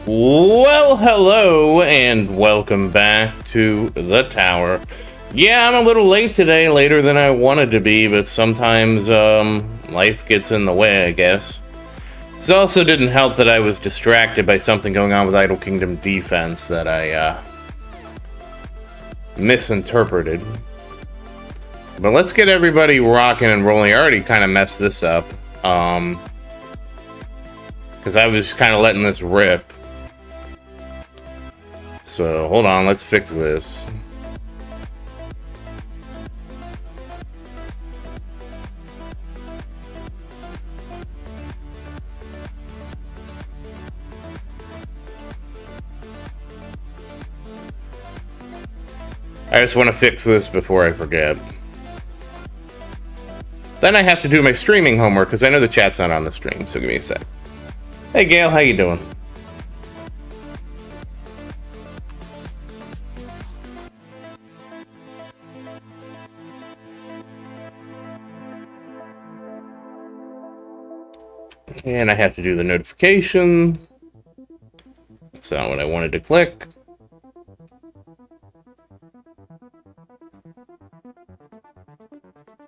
Well, hello and welcome back to the tower. Yeah, I'm a little late today, later than I wanted to be, but sometimes life gets in the way, I guess. This also didn't help that I was distracted by something going on with Idle Kingdom Defense that I misinterpreted. But let's get everybody rocking and rolling. I already kind of messed this up, because I was kind of letting this rip. So, hold on, let's fix this. I just want to fix this before I forget. Then I have to do my streaming homework, because I know the chat's not on the stream, so give me a sec. Hey Gail, how you doing? And I have to do the notification. That's not what I wanted to click.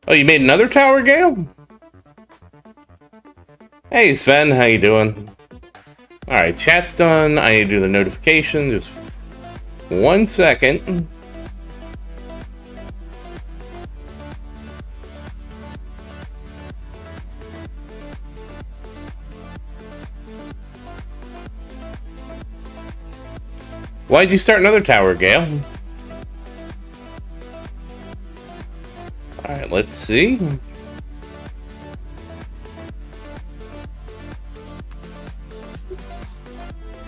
Oh, you made another tower, Gail? Hey, Sven, how you doing? Alright, chat's done. I need to do the notification. Just 1 second. Why'd you start another tower, Gail? Alright, let's see.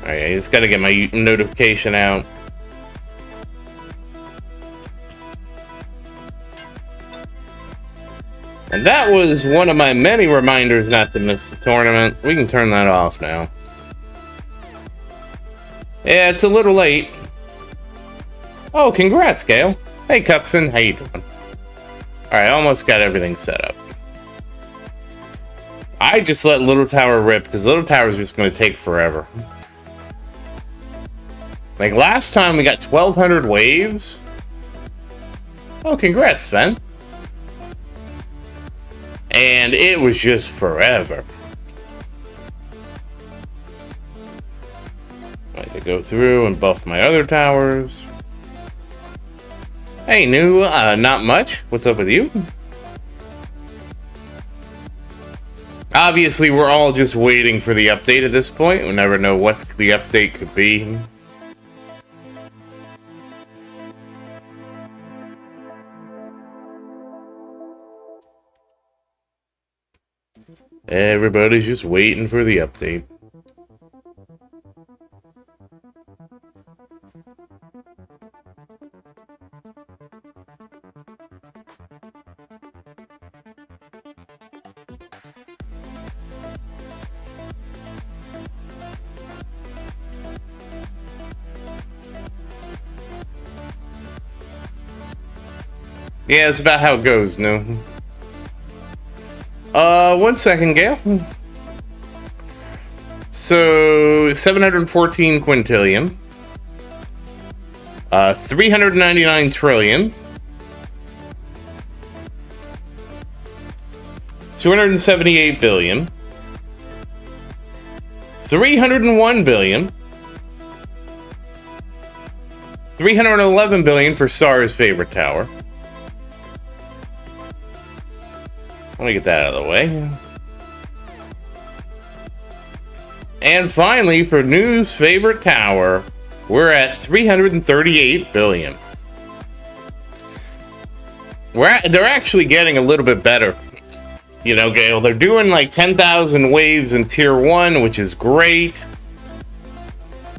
Alright, I just gotta get my notification out. And that was one of my many reminders not to miss the tournament. We can turn that off now. Yeah, it's a little late. Oh, congrats, Gail. Hey, Cuxon, how you doing? Alright, almost got everything set up. I just let Little Tower rip, because Little Tower's just going to take forever. Like, last time we got 1,200 waves. Oh, congrats, Sven. And it was just forever. I could go through and buff my other towers. Hey, new, not much. What's up with you? Obviously, we're all just waiting for the update at this point. We'll never know what the update could be. Everybody's just waiting for the update. Yeah, it's about how it goes, no? 1 second, Gail. So, 714 quintillion. 399 trillion. 278 billion. 301 billion. 311 billion for Sar's favorite tower. Let me get that out of the way. And finally, for New's favorite tower, we're at 338 billion. They're actually getting a little bit better. You know, Gail, they're doing like 10,000 waves in tier 1, which is great.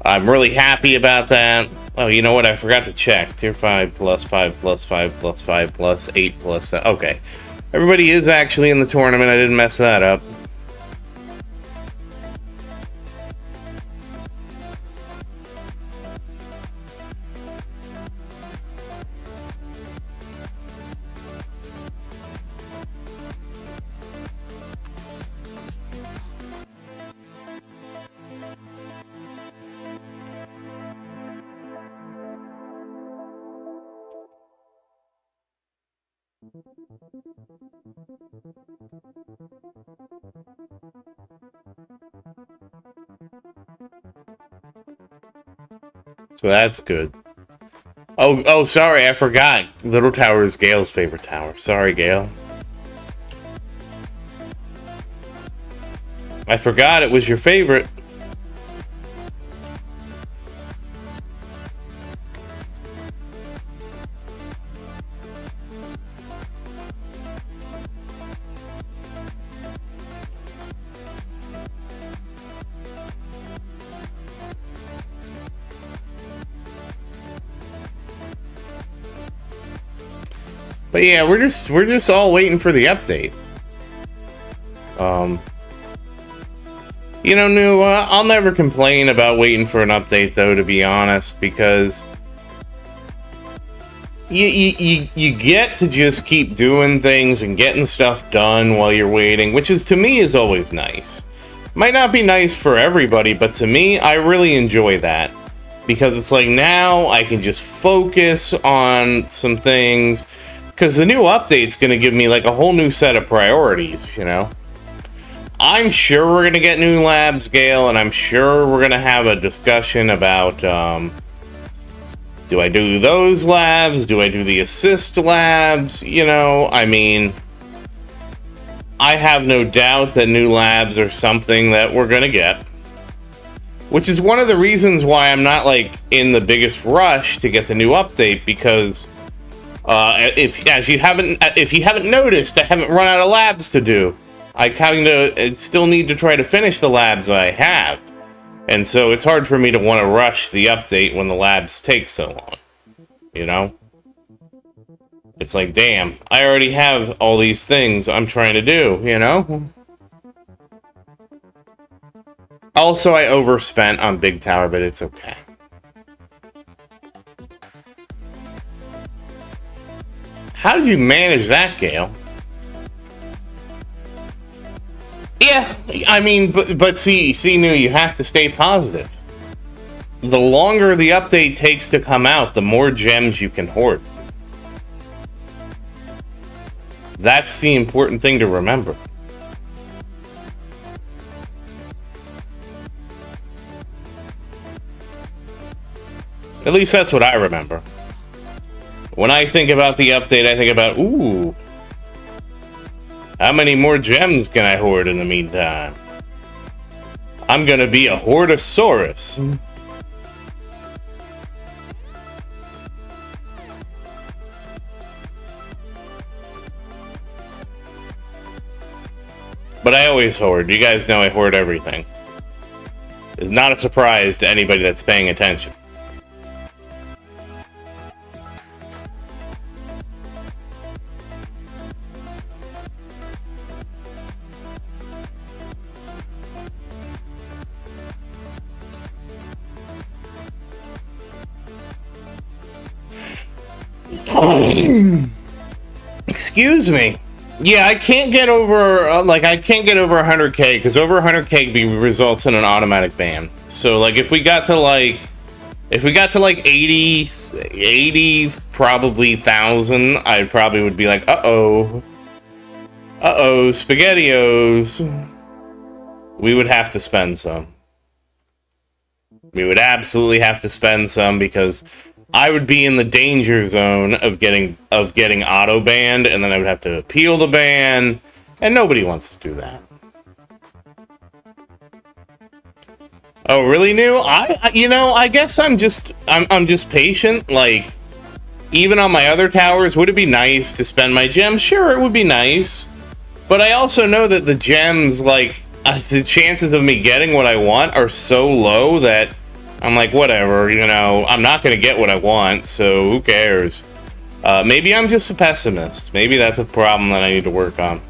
I'm really happy about that. Oh, you know what? I forgot to check. Tier 5 plus 5 plus 5 plus 5 plus 8 plus 7. Okay. Everybody is actually in the tournament. I didn't mess that up. So that's good. Oh, sorry, I forgot. Little Tower is Gale's favorite tower. Sorry, Gale. I forgot it was your favorite. But yeah, we're just all waiting for the update. You know, New, I'll never complain about waiting for an update, though, to be honest, because you get to just keep doing things and getting stuff done while you're waiting, which is, to me, is always nice. Might not be nice for everybody, but to me, I really enjoy that. Because it's like, now I can just focus on some things. Because the new update's going to give me, like, a whole new set of priorities, you know? I'm sure we're going to get new labs, Gale, and I'm sure we're going to have a discussion about, do I do those labs? Do I do the assist labs? You know, I mean, I have no doubt that new labs are something that we're going to get. Which is one of the reasons why I'm not, like, in the biggest rush to get the new update, because if you haven't noticed, I haven't run out of labs to do. I kind of still need to try to finish the labs I have. And so it's hard for me to want to rush the update when the labs take so long. You know? It's like, damn, I already have all these things I'm trying to do, you know? Also, I overspent on Big Tower, but it's okay. How did you manage that, Gale? Yeah, I mean, but see, New, you have to stay positive. The longer the update takes to come out, the more gems you can hoard. That's the important thing to remember. At least that's what I remember. When I think about the update, I think about, ooh, how many more gems can I hoard in the meantime? I'm gonna be a Hoardosaurus. But I always hoard. You guys know I hoard everything. It's not a surprise to anybody that's paying attention. Excuse me. Yeah, I can't get over, I can't get over 100k, because over 100k results in an automatic ban. So, like, if we got to, like, 80, probably 1,000, I probably would be like, uh-oh, SpaghettiOs. We would have to spend some. We would absolutely have to spend some, because I would be in the danger zone of getting auto banned, and then I would have to appeal the ban, and nobody wants to do that. Oh, really, New? I guess I'm just patient. Like, even on my other towers, would it be nice to spend my gems? Sure, it would be nice, but I also know that the gems, like, the chances of me getting what I want are so low that I'm like, whatever, you know, I'm not going to get what I want, so who cares? Maybe I'm just a pessimist. Maybe that's a problem that I need to work on.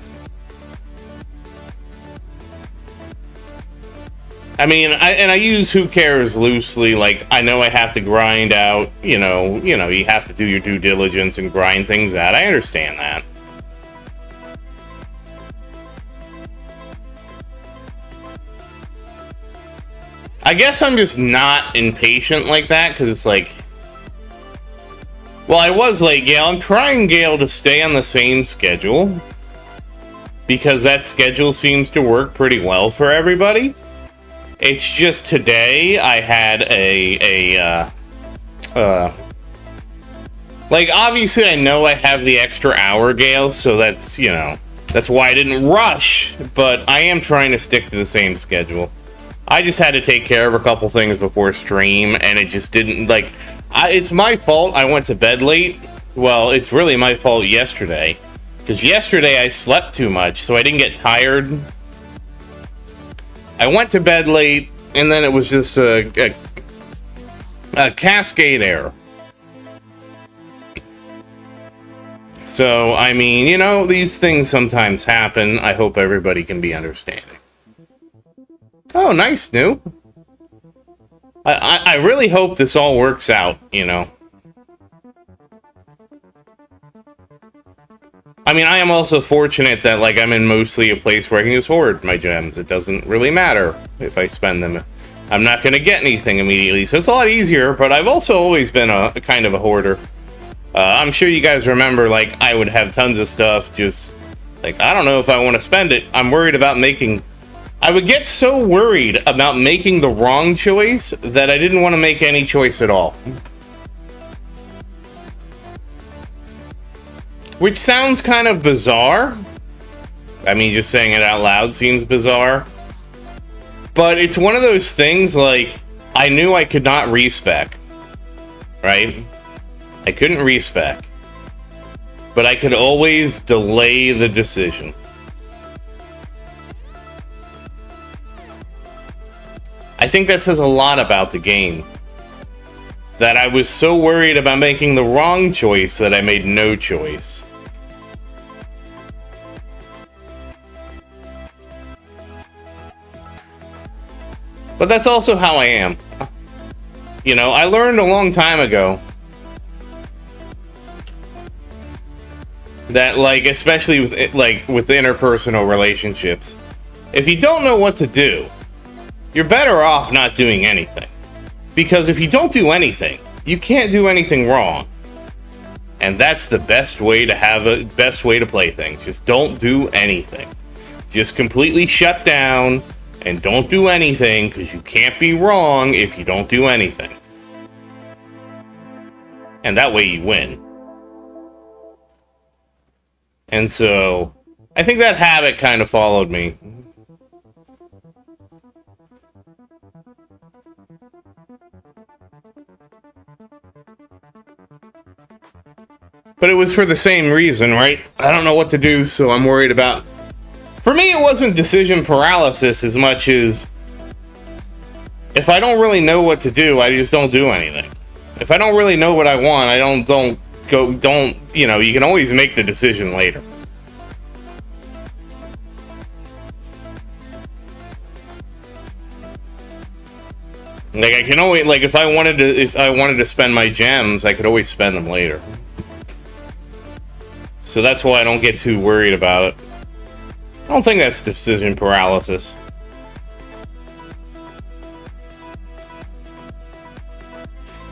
I mean, I use who cares loosely. Like, I know I have to grind out, you know, you have to do your due diligence and grind things out. I understand that. I guess I'm just not impatient like that, because it's like, Well, I was late, Gail. I'm trying, Gail, to stay on the same schedule, because that schedule seems to work pretty well for everybody. It's just today I had like, obviously I know I have the extra hour, Gail, so that's, you know, that's why I didn't rush, but I am trying to stick to the same schedule. I just had to take care of a couple things before stream, and it just didn't, like, it's my fault I went to bed late. Well, it's really my fault yesterday, because yesterday I slept too much, so I didn't get tired. I went to bed late, and then it was just a cascade error. So, I mean, you know, these things sometimes happen. I hope everybody can be understanding. Oh, nice, New. I really hope this all works out, you know. I mean, I am also fortunate that, like, I'm in mostly a place where I can just hoard my gems. It doesn't really matter if I spend them. I'm not going to get anything immediately, so it's a lot easier, but I've also always been a kind of a hoarder. I'm sure you guys remember, like, I would have tons of stuff, just, like, I don't know if I want to spend it. I'm worried about making... I would get so worried about making the wrong choice that I didn't want to make any choice at all. Which sounds kind of bizarre. I mean, just saying it out loud seems bizarre. But it's one of those things, like, I knew I could not respec. Right? I couldn't respec. But I could always delay the decision. I think that says a lot about the game. That I was so worried about making the wrong choice that I made no choice. But that's also how I am. You know, I learned a long time ago that, like, especially with, like, with interpersonal relationships, if you don't know what to do, you're better off not doing anything. Because if you don't do anything, you can't do anything wrong. And that's the best way to play things. Just don't do anything. Just completely shut down and don't do anything, because you can't be wrong if you don't do anything. And that way you win. And so, I think that habit kind of followed me. But it was for the same reason, right? I don't know what to do, so I'm worried about... For me, it wasn't decision paralysis as much as... If I don't really know what to do, I just don't do anything. If I don't really know what I want, I don't, you know, you can always make the decision later. Like, I can always, like, if I wanted to spend my gems, I could always spend them later. So that's why I don't get too worried about it. I don't think that's decision paralysis.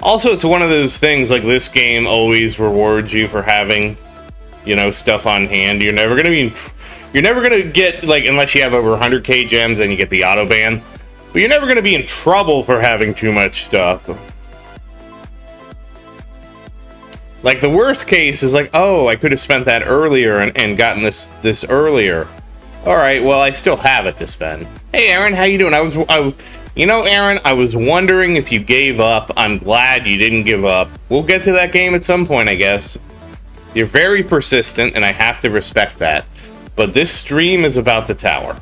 Also, it's one of those things, like, this game always rewards you for having, you know, stuff on hand. You're never gonna get, like, unless you have over 100k gems, then you get the auto ban. But you're never gonna be in trouble for having too much stuff. Like, the worst case is like, oh, I could have spent that earlier and gotten this earlier. Alright, well, I still have it to spend. Hey, Aaron, how you doing? You know, Aaron, I was wondering if you gave up. I'm glad you didn't give up. We'll get to that game at some point, I guess. You're very persistent, and I have to respect that. But this stream is about the tower.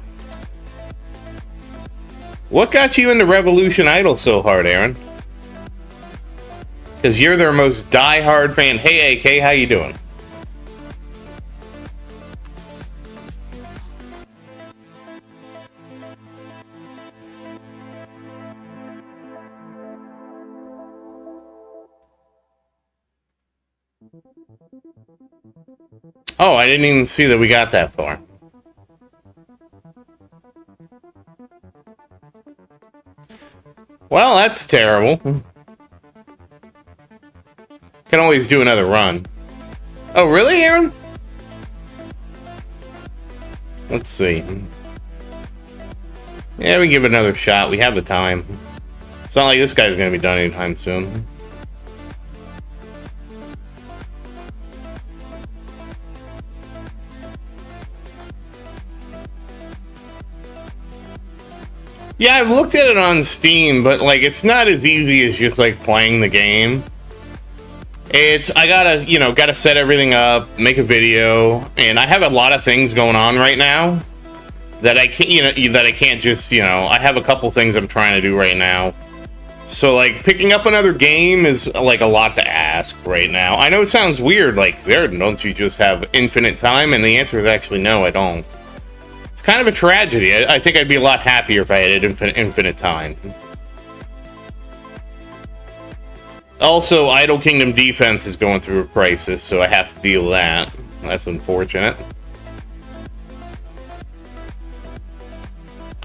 What got you into Revolution Idol so hard, Aaron? Because you're their most die-hard fan. Hey, AK, how you doing? Oh, I didn't even see that we got that far. Well, that's terrible. Can always do another run. Oh, really, Aaron? Let's see. Yeah, we can give it another shot. We have the time. It's not like this guy's going to be done anytime soon. Yeah, I've looked at it on Steam, but like it's not as easy as just like playing the game. I gotta set everything up, make a video, and I have a lot of things going on right now that I can't just, I have a couple things I'm trying to do right now. So like picking up another game is like a lot to ask right now. I know it sounds weird, like Zaerdin, don't you just have infinite time? And the answer is actually no, I don't. It's kind of a tragedy. I think I'd be a lot happier if I had infinite time. Also, Idle Kingdom Defense is going through a crisis, so I have to deal with that. That's unfortunate.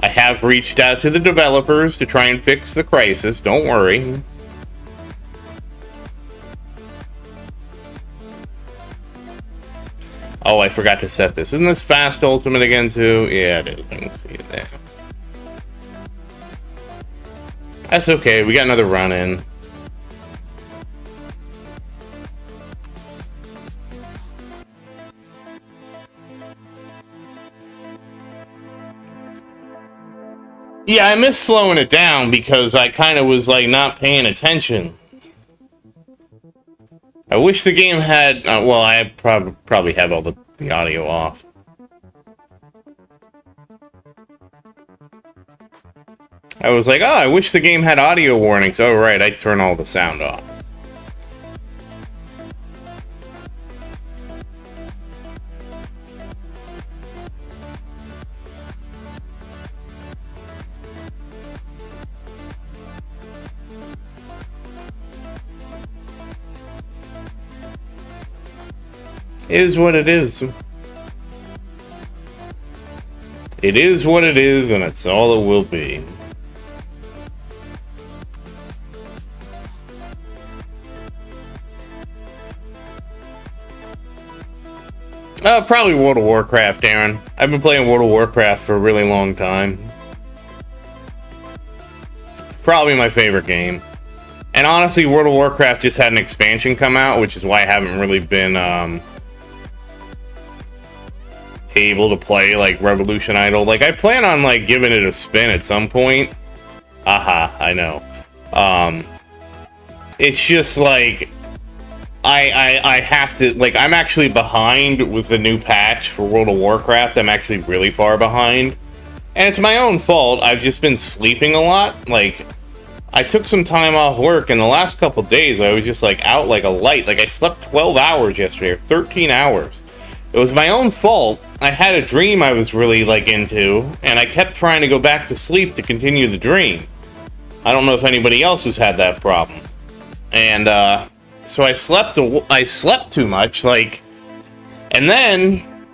I have reached out to the developers to try and fix the crisis, don't worry. Oh, I forgot to set this. Isn't this fast ultimate again, too? Yeah, it is. I can see it there. That's okay. We got another run in. Yeah, I miss slowing it down because I kind of was like not paying attention. I wish the game had, well, I probably have all the audio off. I was like, oh, I wish the game had audio warnings. Oh, right, I turn all the sound off. Is what it is. It is what it is, and it's all it will be. Probably World of Warcraft, Aaron. I've been playing World of Warcraft for a really long time. Probably my favorite game. And honestly, World of Warcraft just had an expansion come out, which is why I haven't really been, able to play like Revolution Idol. Like I plan on like giving it a spin at some point. Aha, I know. It's just like I have to, like, I'm actually behind with the new patch for World of Warcraft. I'm actually really far behind, and it's my own fault. I've just been sleeping a lot. Like I took some time off work, and the last couple days I was just like out like a light. Like I slept 12 hours yesterday, or 13 hours. It was my own fault. I had a dream I was really, like, into, and I kept trying to go back to sleep to continue the dream. I don't know if anybody else has had that problem. And, so I slept too much, like, and then,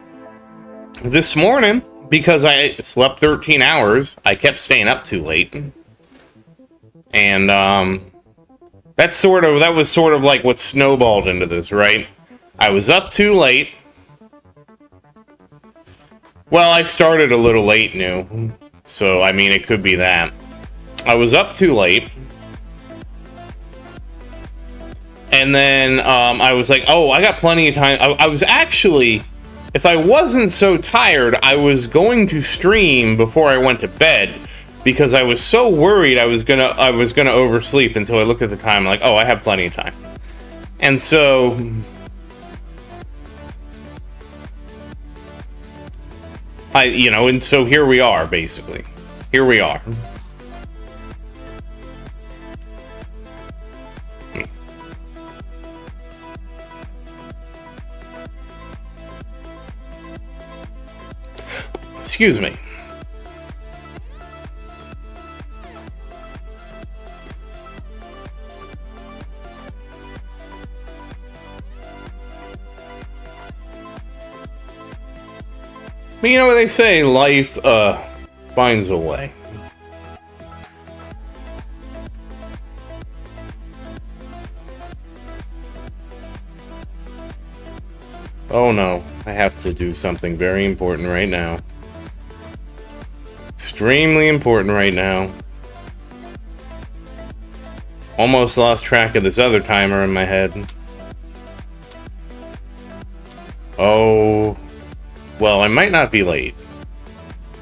this morning, because I slept 13 hours, I kept staying up too late. And, that was sort of like what snowballed into this, right? I was up too late. Well, I started a little late, new. So, I mean, it could be that. I was up too late. And then, I was like, oh, I got plenty of time. I was actually, if I wasn't so tired, I was going to stream before I went to bed. Because I was so worried I was gonna oversleep until I looked at the time, like, oh, I have plenty of time. And so... and so here we are, basically. Here we are. Excuse me. But you know what they say, life finds a way. Oh no, I have to do something very important right now. Extremely important right now. Almost lost track of this other timer in my head. Oh, well, I might not be late.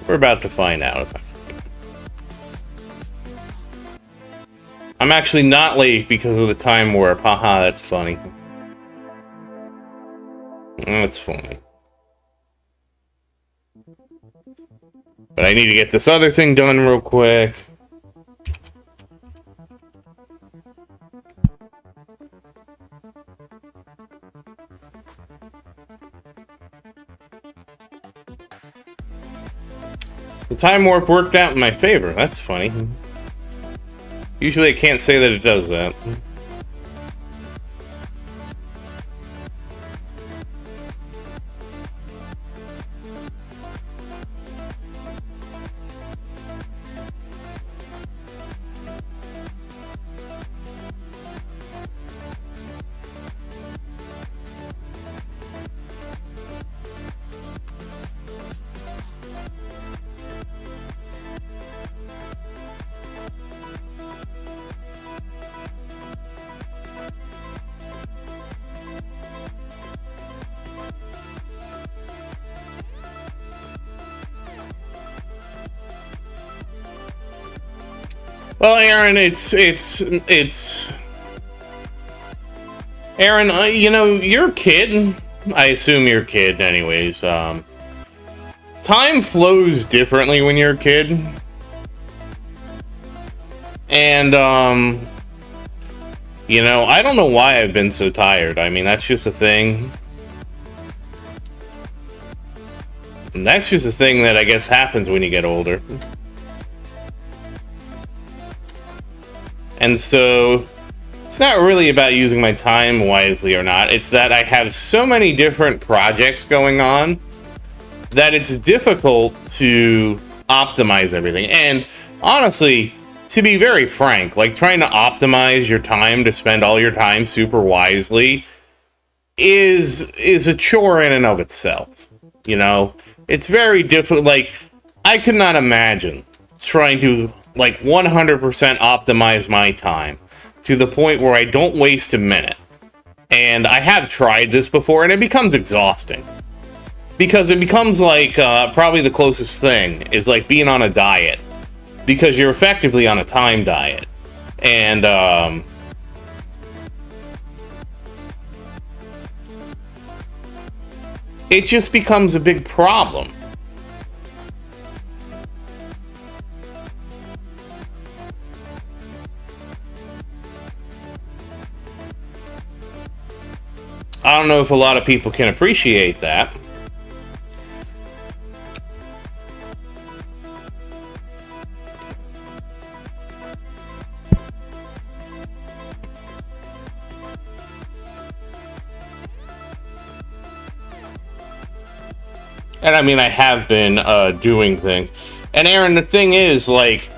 We're about to find out. I'm actually not late because of the time warp. Haha, that's funny. That's funny. But I need to get this other thing done real quick. The time warp worked out in my favor. That's funny. Usually I can't say that it does that. Well, Aaron, it's Aaron, you know, you're a kid. I assume you're a kid anyways. Time flows differently when you're a kid. And, you know, I don't know why I've been so tired. I mean, that's just a thing. And that's just a thing that I guess happens when you get older. And so, it's not really about using my time wisely or not. It's that I have so many different projects going on that it's difficult to optimize everything. And honestly, to be very frank, like trying to optimize your time to spend all your time super wisely is a chore in and of itself. You know, it's very difficult. Like, I could not imagine trying to like 100% optimize my time to the point where I don't waste a minute. And I have tried this before, and it becomes exhausting. Because it becomes like, probably the closest thing is like being on a diet. Because you're effectively on a time diet. And, it just becomes a big problem. I don't know if a lot of people can appreciate that. And I mean, I have been doing things. And Aaron, the thing is, like,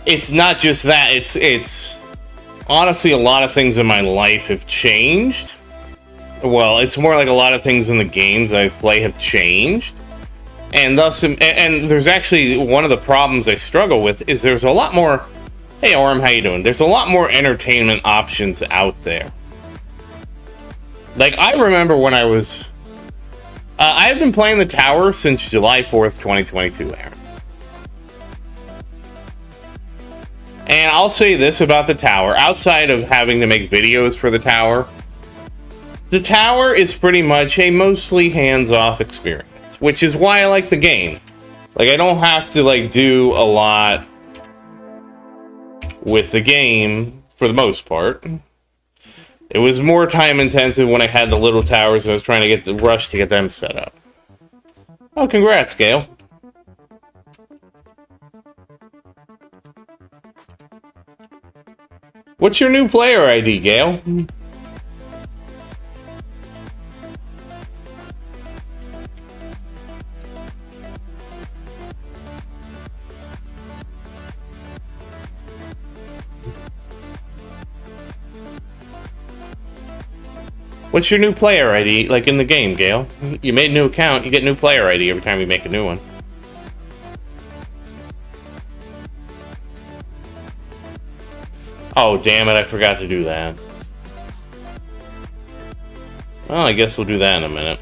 it's not just that. It's honestly, a lot of things in my life have changed. Well, it's more like a lot of things in the games I play have changed. And thus, and there's actually one of the problems I struggle with is there's a lot more. Hey, Orm, how you doing? There's a lot more entertainment options out there. Like, I remember when I was. I've been playing the tower since July 4th, 2022, Aaron. And I'll say this about the tower. Outside of having to make videos for the tower is pretty much a mostly hands-off experience, which is why I like the game. Like, I don't have to, like, do a lot with the game, for the most part. It was more time-intensive when I had the little towers and I was trying to get the rush to get them set up. Oh, congrats, Gale. What's your new player ID, Gale? What's your new player ID, like in the game, Gale? You made a new account, you get new player ID every time you make a new one. Oh, damn it, I forgot to do that. Well, I guess we'll do that in a minute.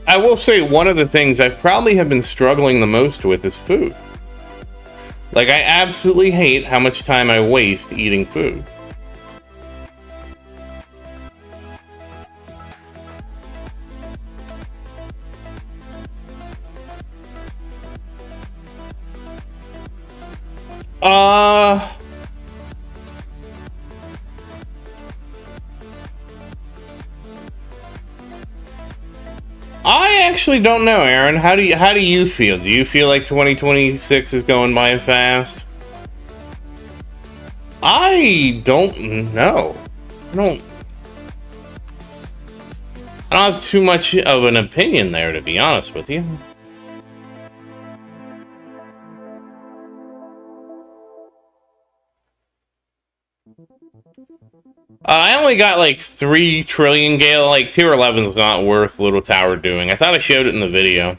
I will say one of the things I probably have been struggling the most with is food. Like, I absolutely hate how much time I waste eating food. I actually don't know, Aaron. How do you feel? Do you feel like 2026 is going by fast? I don't know. I don't have too much of an opinion there, to be honest with you. I only got like 3 trillion, Gale. Like, tier 11 is not worth Little Tower doing. I thought I showed it in the video.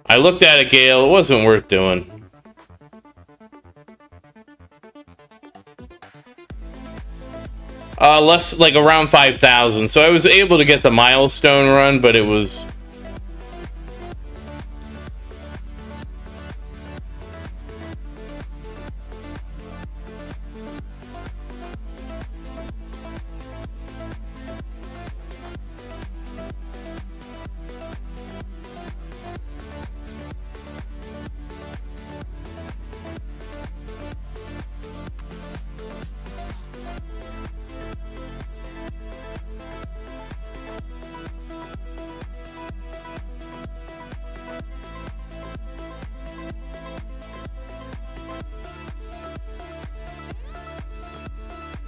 I looked at it, Gale. It wasn't worth doing. Less, like, around 5,000. So I was able to get the milestone run, but it was...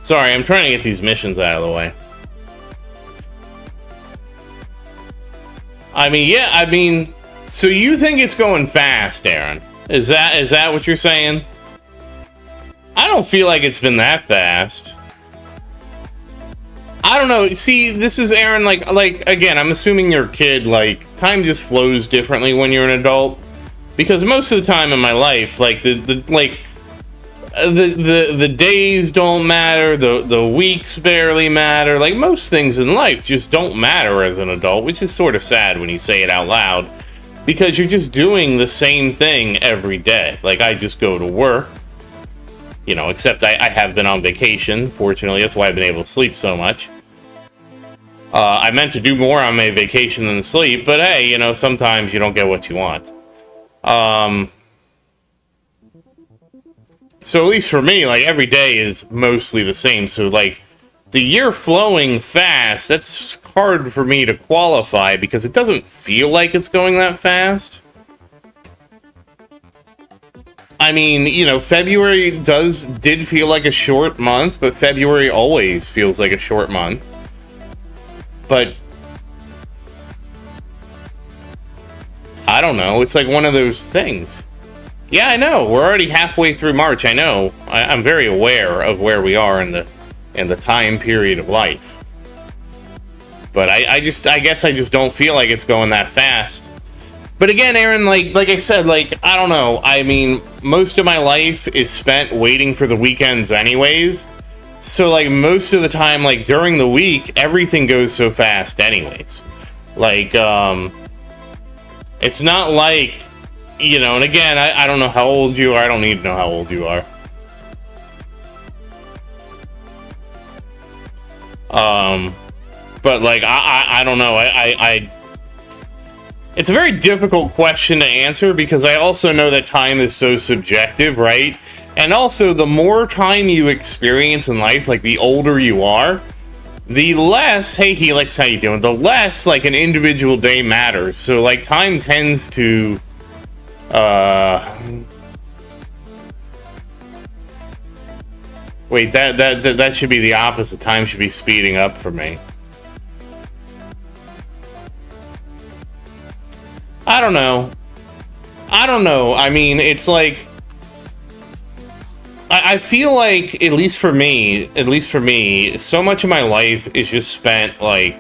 Sorry, I'm trying to get these missions out of the way. I mean, yeah, I mean, so you think it's going fast, Aaron? Is that what you're saying? I don't feel like it's been that fast. I don't know. See, this is Aaron, like again, I'm assuming you're a kid, like time just flows differently when you're an adult. Because most of the time in my life, like the days don't matter, the weeks barely matter. Like, most things in life just don't matter as an adult, which is sort of sad when you say it out loud, because you're just doing the same thing every day. Like, I just go to work, you know, except I have been on vacation, fortunately. That's why I've been able to sleep so much. I meant to do more on my vacation than sleep, but hey, you know, sometimes you don't get what you want. So at least for me, like, every day is mostly the same. So, like, the year flowing fast, that's hard for me to qualify because it doesn't feel like it's going that fast. I mean, you know, February did feel like a short month, but February always feels like a short month. But I don't know, it's like one of those things. Yeah, I know. We're already halfway through March. I know. I'm very aware of where we are in the time period of life. But I guess I just don't feel like it's going that fast. But again, Aaron, like I said, like, I don't know. I mean, most of my life is spent waiting for the weekends anyways. So, like, most of the time, like, during the week, everything goes so fast anyways. Like, it's not like, you know, and again, I don't know how old you are. I don't need to know how old you are. But, like, I don't know. It's a very difficult question to answer because I also know that time is so subjective, right? And also, the more time you experience in life, like, the older you are, the less, hey, Helix, how you doing? The less, like, an individual day matters. So, like, time tends to... Wait, that should be the opposite. Time should be speeding up for me. I don't know. I don't know. I mean, it's like, I feel like, at least for me, so much of my life is just spent like,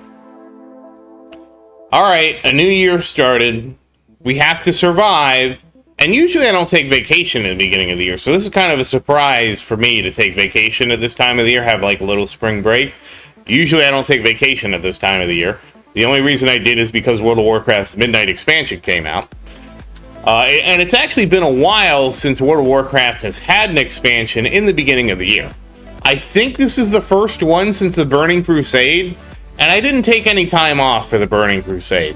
all right, a new year started. We have to survive. And usually I don't take vacation at the beginning of the year. So this is kind of a surprise for me to take vacation at this time of the year, have like a little spring break. Usually I don't take vacation at this time of the year. The only reason I did is because World of Warcraft's Midnight Expansion came out. And it's actually been a while since World of Warcraft has had an expansion in the beginning of the year. I think this is the first one since the Burning Crusade, and I didn't take any time off for the Burning Crusade.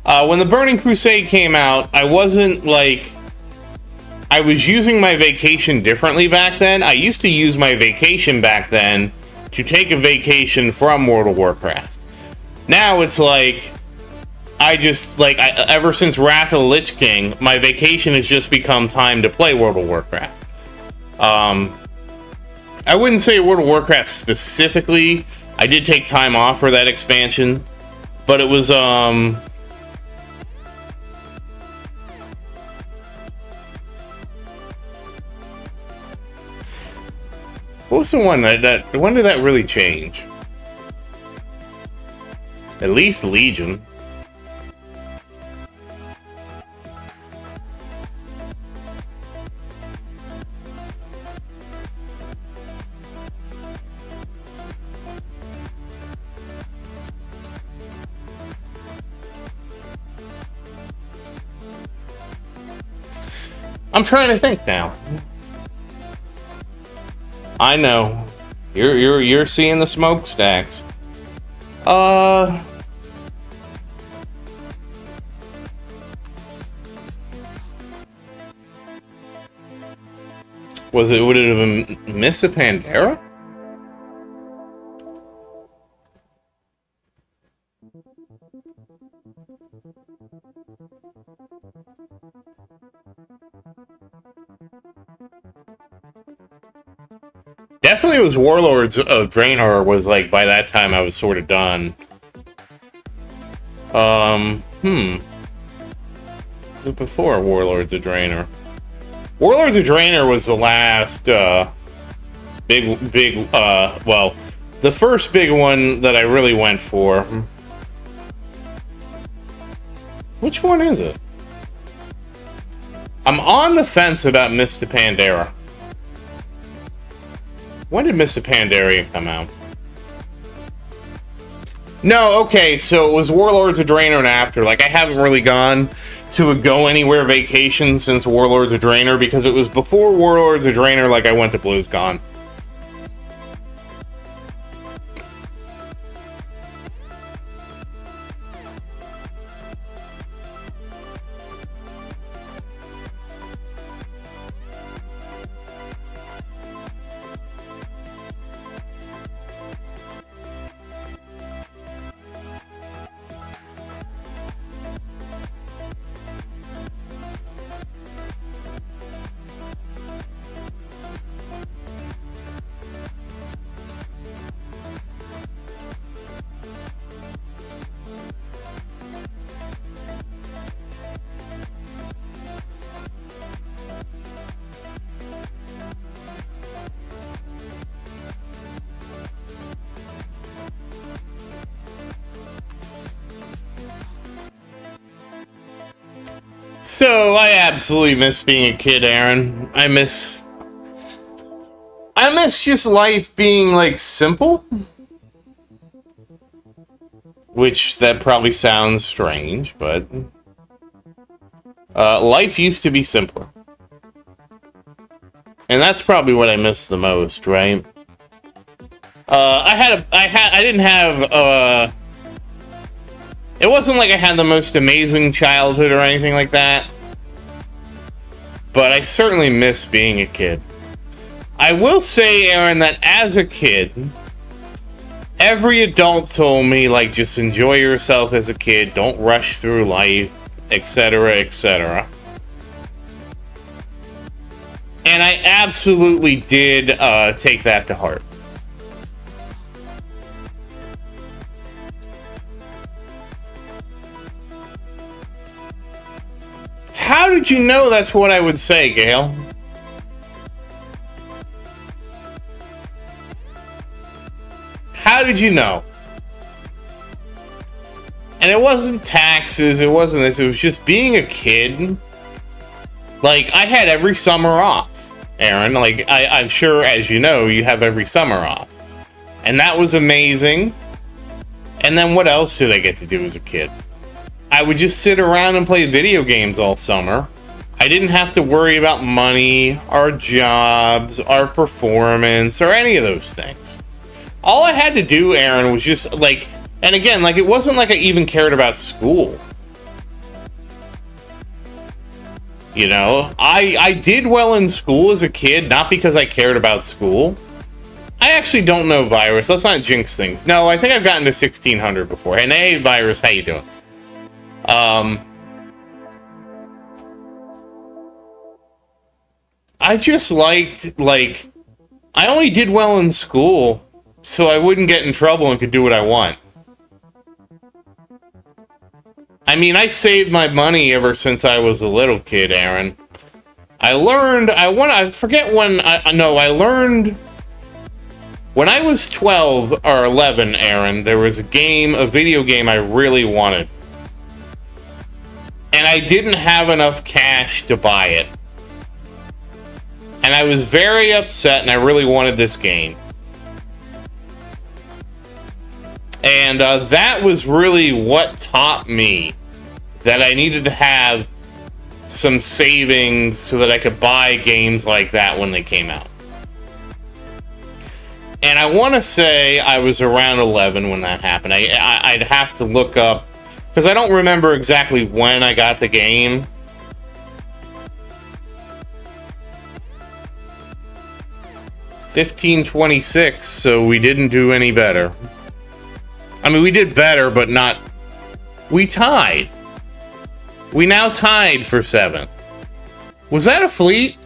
When the Burning Crusade came out, I wasn't like... I was using my vacation differently back then. I used to use my vacation back then to take a vacation from World of Warcraft. Now it's like... ever since Wrath of the Lich King, my vacation has just become time to play World of Warcraft. I wouldn't say World of Warcraft specifically. I did take time off for that expansion, but it was, what was the one when did that really change? At least Legion. I'm trying to think now. I know. You're seeing the smokestacks. Would it have been Mists of Pandaria? Definitely it was Warlords of Draenor was like, by that time I was sort of done. Was it before Warlords of Draenor? Warlords of Draenor was the last, well, the first big one that I really went for. Which one is it? I'm on the fence about Mists of Pandaria. When did Mists of Pandaria come out? No, okay, so it was Warlords of Draenor and after. Like, I haven't really gone to a go anywhere vacation since Warlords of Draenor, because it was before Warlords of Draenor, like, I went to BlizzCon. So, I absolutely miss being a kid, Aaron. I miss just life being, like, simple. Which, that probably sounds strange, but... life used to be simpler. And that's probably what I miss the most, right? I didn't have, it wasn't like I had the most amazing childhood or anything like that. But I certainly miss being a kid. I will say, Aaron, that as a kid, every adult told me, like, just enjoy yourself as a kid, don't rush through life, etc., etc. And I absolutely did take that to heart. How did you know that's what I would say, Gail? How did you know? And it wasn't taxes, it wasn't this, it was just being a kid. Like, I had every summer off, Aaron. Like, I'm sure, as you know, you have every summer off. And that was amazing. And then what else did I get to do as a kid? I would just sit around and play video games all summer. I didn't have to worry about money, our jobs, our performance, or any of those things. All I had to do, Aaron, was just, like... And again, like, it wasn't like I even cared about school. You know, I did well in school as a kid, not because I cared about school. I actually don't know, Virus. Let's not jinx things. No, I think I've gotten to 1600 before. And hey, Virus, how you doing? I just liked, like, I only did well in school so I wouldn't get in trouble and could do what I want. I mean, I saved my money ever since I was a little kid, Aaron. I learned, I forget when, I learned, when I was 12 or 11, Aaron, there was a video game I really wanted. And I didn't have enough cash to buy it. And I was very upset, and I really wanted this game. And that was really what taught me that I needed to have some savings so that I could buy games like that when they came out. And I want to say I was around 11 when that happened. I'd have to look up, because I don't remember exactly when I got the game. $15.26, so we didn't do any better. I mean, we did better, but not... We tied. We now tied for 7th. Was that a fleet?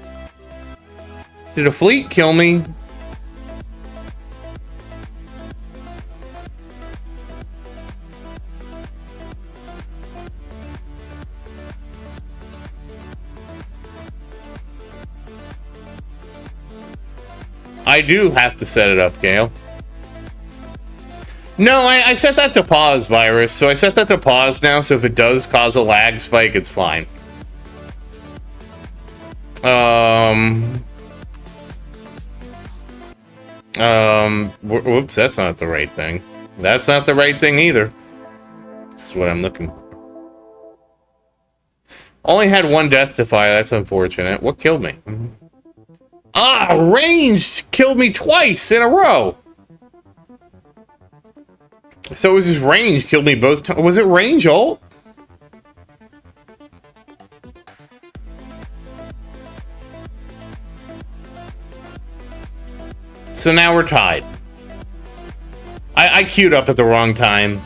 Did a fleet kill me? I do have to set it up, Gail. No, I set that to pause, Virus. So I set that to pause now, so if it does cause a lag spike, it's fine. Whoops, that's not the right thing. That's not the right thing either. This is what I'm looking for. Only had one death to fire, that's unfortunate. What killed me? Ah, ranged killed me twice in a row. So it was just range killed me both times. Was it range ult? So now we're tied. I queued up at the wrong time.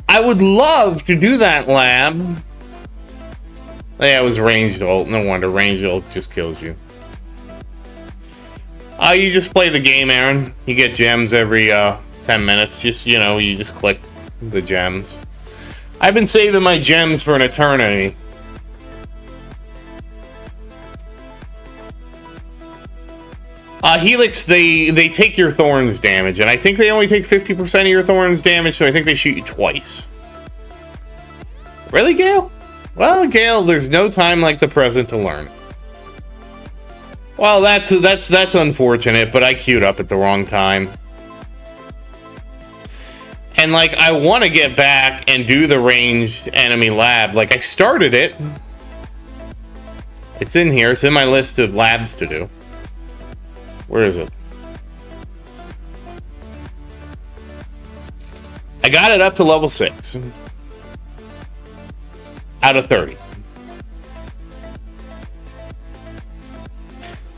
I would love to do that, Lab. Yeah, it was ranged ult. No wonder. Ranged ult just kills you. You just play the game, Aaron. You get gems every 10 minutes. Just, you know, you just click the gems. I've been saving my gems for an eternity. Helix, they take your thorns damage, and I think they only take 50% of your thorns damage, so I think they shoot you twice. Really, Gale? Well, Gale, there's no time like the present to learn. Well, that's unfortunate, but I queued up at the wrong time. And, like, I want to get back and do the ranged enemy lab. Like, I started it. It's in here. It's in my list of labs to do. Where is it? I got it up to level 6. Out of 30.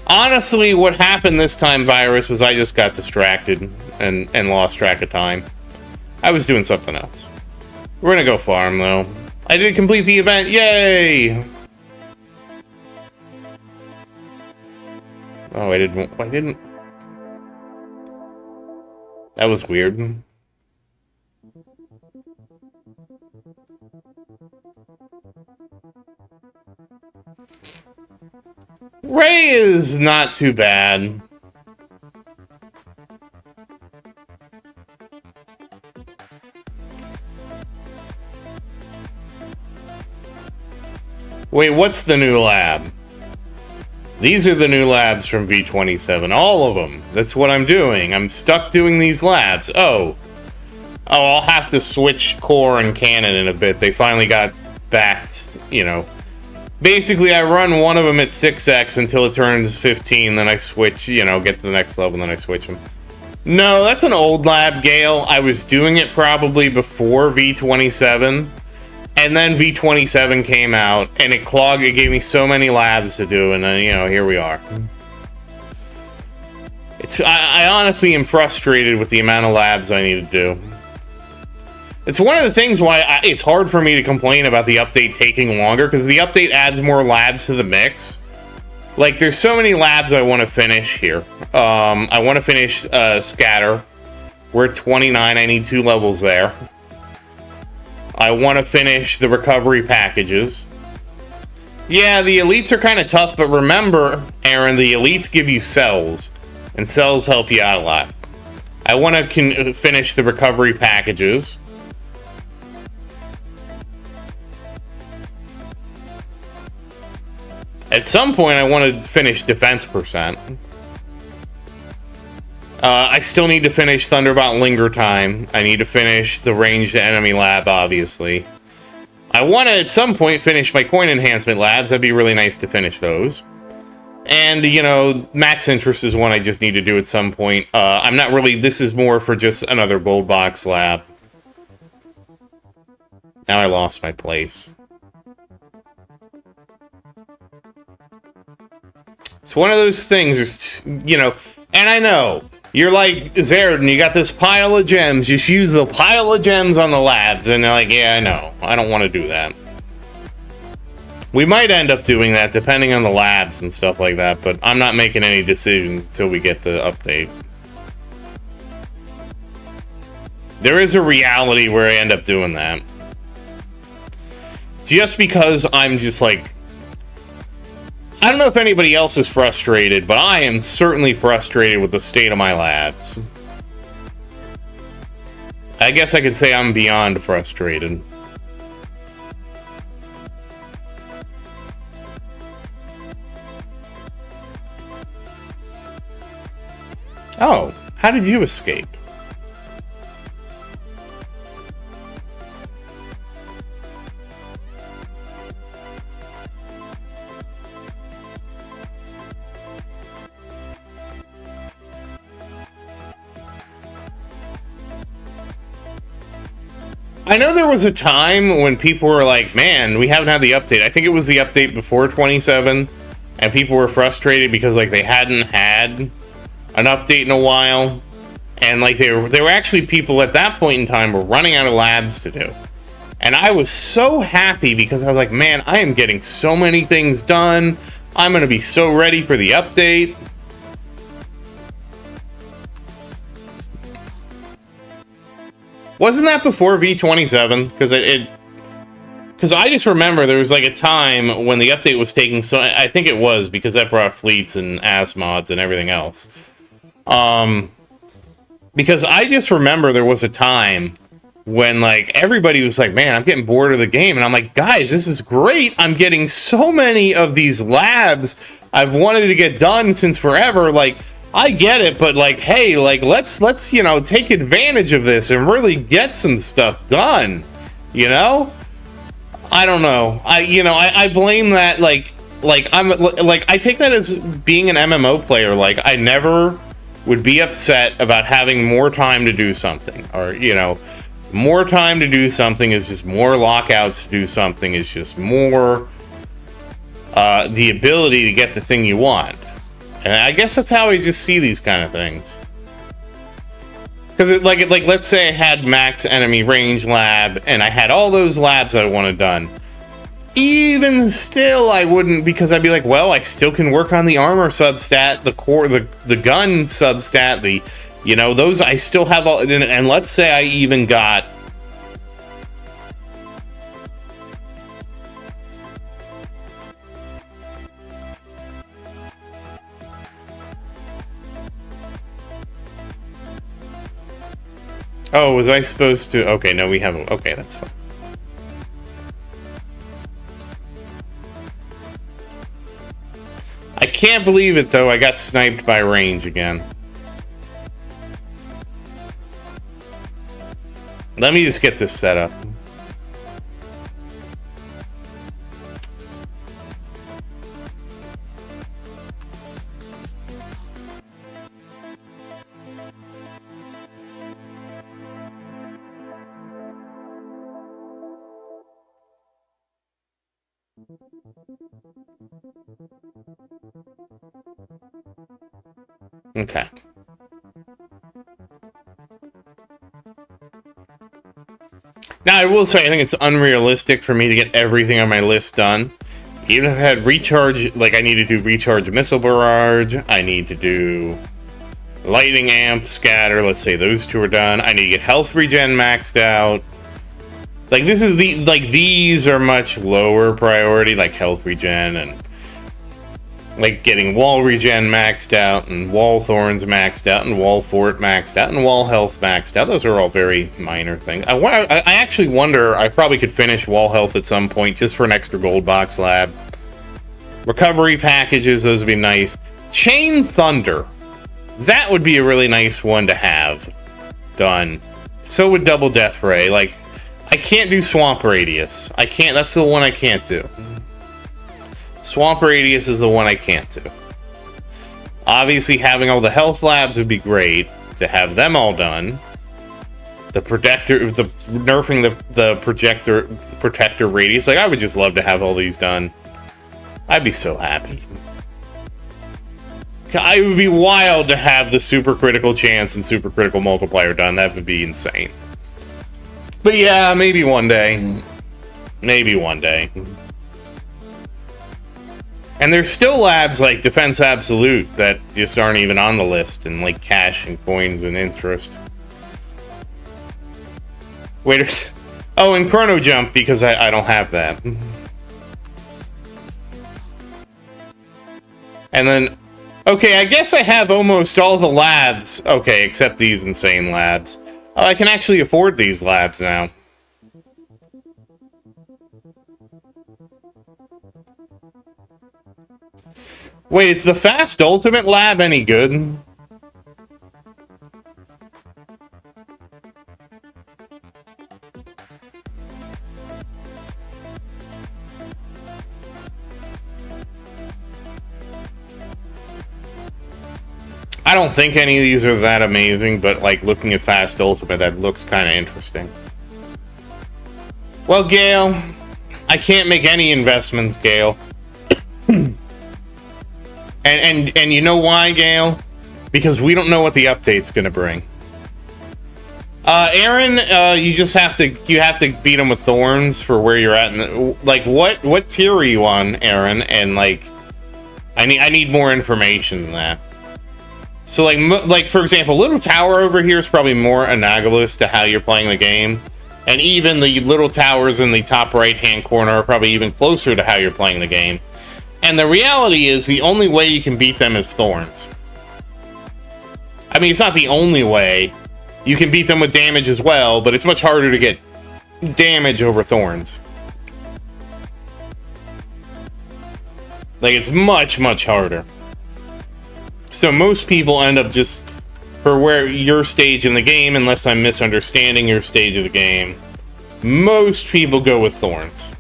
Honestly, what happened this time, Virus, was I just got distracted and lost track of time. I was doing something else. We're gonna go farm, though. I did complete the event. Yay! Oh, I didn't. That was weird. Ray is not too bad. Wait, what's the new lab? These are the new labs from V27. All of them. That's what I'm doing. I'm stuck doing these labs. Oh, I'll have to switch core and cannon in a bit. They finally got backed, you know. Basically, I run one of them at 6x until it turns 15, then I switch, you know, get to the next level, and then I switch them. No, that's an old lab, Gale. I was doing it probably before V27. And then V27 came out, and it gave me so many labs to do, and then, you know, here we are. I honestly am frustrated with the amount of labs I need to do. It's one of the things why it's hard for me to complain about the update taking longer, because the update adds more labs to the mix. Like, there's so many labs I want to finish here. I want to finish Scatter. We're at 29, I need 2 levels there. I want to finish the recovery packages. Yeah, the elites are kind of tough, but remember, Aaron, the elites give you cells, and cells help you out a lot. I want to finish the recovery packages. At some point, I want to finish defense percent. I still need to finish Thunderbot Linger Time. I need to finish the ranged enemy lab, obviously. I want to, at some point, finish my coin enhancement labs. That'd be really nice to finish those. And, you know, max interest is one I just need to do at some point. I'm not really... This is more for just another gold box lab. Now I lost my place. It's one of those things, you know... And I know... You're like, Zaerdin, you got this pile of gems. Just use the pile of gems on the labs. And they're like, yeah, I know. I don't want to do that. We might end up doing that depending on the labs and stuff like that. But I'm not making any decisions until we get the update. There is a reality where I end up doing that. Just because I'm just like... I don't know if anybody else is frustrated, but I am certainly frustrated with the state of my labs. I guess I could say I'm beyond frustrated. Oh, how did you escape? I know there was a time when people were like, man, we haven't had the update. I think it was the update before 27, and people were frustrated because, like, they hadn't had an update in a while. And, like, there were actually people at that point in time were running out of labs to do. And I was so happy because I was like, man, I am getting so many things done. I'm going to be so ready for the update. Wasn't that before V27? Because I just remember there was like a time when the update was taking so... I think it was because that brought fleets and AS mods and everything else. Because I just remember there was a time when like everybody was like, man, I'm getting bored of the game. And I'm like, guys, this is great. I'm getting so many of these labs I've wanted to get done since forever. Like... I get it, but like, hey, like, let's you know, take advantage of this and really get some stuff done, you know? I don't know. I blame that, like I take that as being an MMO player. Like, I never would be upset about having more time to do something, or, you know, more time to do something is just more lockouts to do something, is just more the ability to get the thing you want. And I guess that's how I just see these kind of things. Because, like, let's say I had max enemy range lab, and I had all those labs I wanted done. Even still, I wouldn't, because I'd be like, well, I still can work on the armor substat, the core, the gun substat, the, you know, those I still have all, and let's say I even got... Oh, was I supposed to? Okay, no, we haven't. Okay, that's fine. I can't believe it, though. I got sniped by range again. Let me just get this set up. Okay. Now, I will say, I think it's unrealistic for me to get everything on my list done. Even if I had recharge, like I need to do recharge missile barrage, I need to do lightning amp, scatter, let's say those two are done. I need to get health regen maxed out. Like, this is the, like, these are much lower priority, like health regen and like getting wall regen maxed out and wall thorns maxed out and wall fort maxed out and wall health maxed out. Those are all very minor things. I actually wonder, I probably could finish wall health at some point just for an extra gold box lab. Recovery packages, those would be nice. Chain Thunder. That would be a really nice one to have done. So would Double Death Ray. Like, I can't do Swamp Radius. I can't, that's the one I can't do. Swamp Radius is the one I can't do. Obviously, having all the health labs would be great to have them all done. The protector, the nerfing the protector radius. Like, I would just love to have all these done. I'd be so happy. It would be wild to have the super critical chance and super critical multiplier done. That would be insane. But yeah, maybe one day. Maybe one day. And there's still labs like Defense Absolute that just aren't even on the list, and like cash and coins and interest. Wait, oh, and Chrono Jump, because I don't have that. And then, okay, I guess I have almost all the labs. Okay, except these insane labs. Oh, I can actually afford these labs now. Wait, is the Fast Ultimate Lab any good? I don't think any of these are that amazing, but like looking at Fast Ultimate, that looks kind of interesting. Well, Gale, I can't make any investments, Gale. And you know why, Gale? Because we don't know what the update's gonna bring. Aaron, you just have to beat him with thorns for where you're at. Like, what tier are you on, Aaron? And like, I need more information than that. So like for example, Little Tower over here is probably more analogous to how you're playing the game, and even the little towers in the top right hand corner are probably even closer to how you're playing the game. And the reality is, the only way you can beat them is thorns. I mean, it's not the only way. You can beat them with damage as well, but it's much harder to get damage over thorns. Like, it's much, much harder. So most people end up just, for where your stage in the game, unless I'm misunderstanding your stage of the game, most people go with thorns.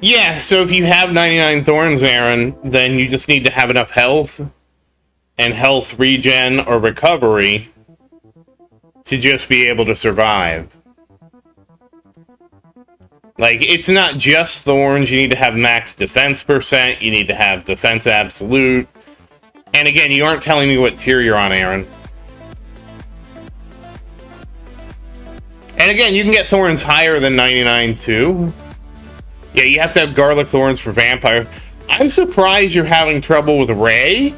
Yeah, so if you have 99 thorns, Aaron, then you just need to have enough health and health regen or recovery to just be able to survive. Like, it's not just thorns. You need to have max defense percent. You need to have defense absolute. And again, you aren't telling me what tier you're on, Aaron. And again, you can get thorns higher than 99 too. Yeah, you have to have garlic thorns for vampire. I'm surprised you're having trouble with Ray.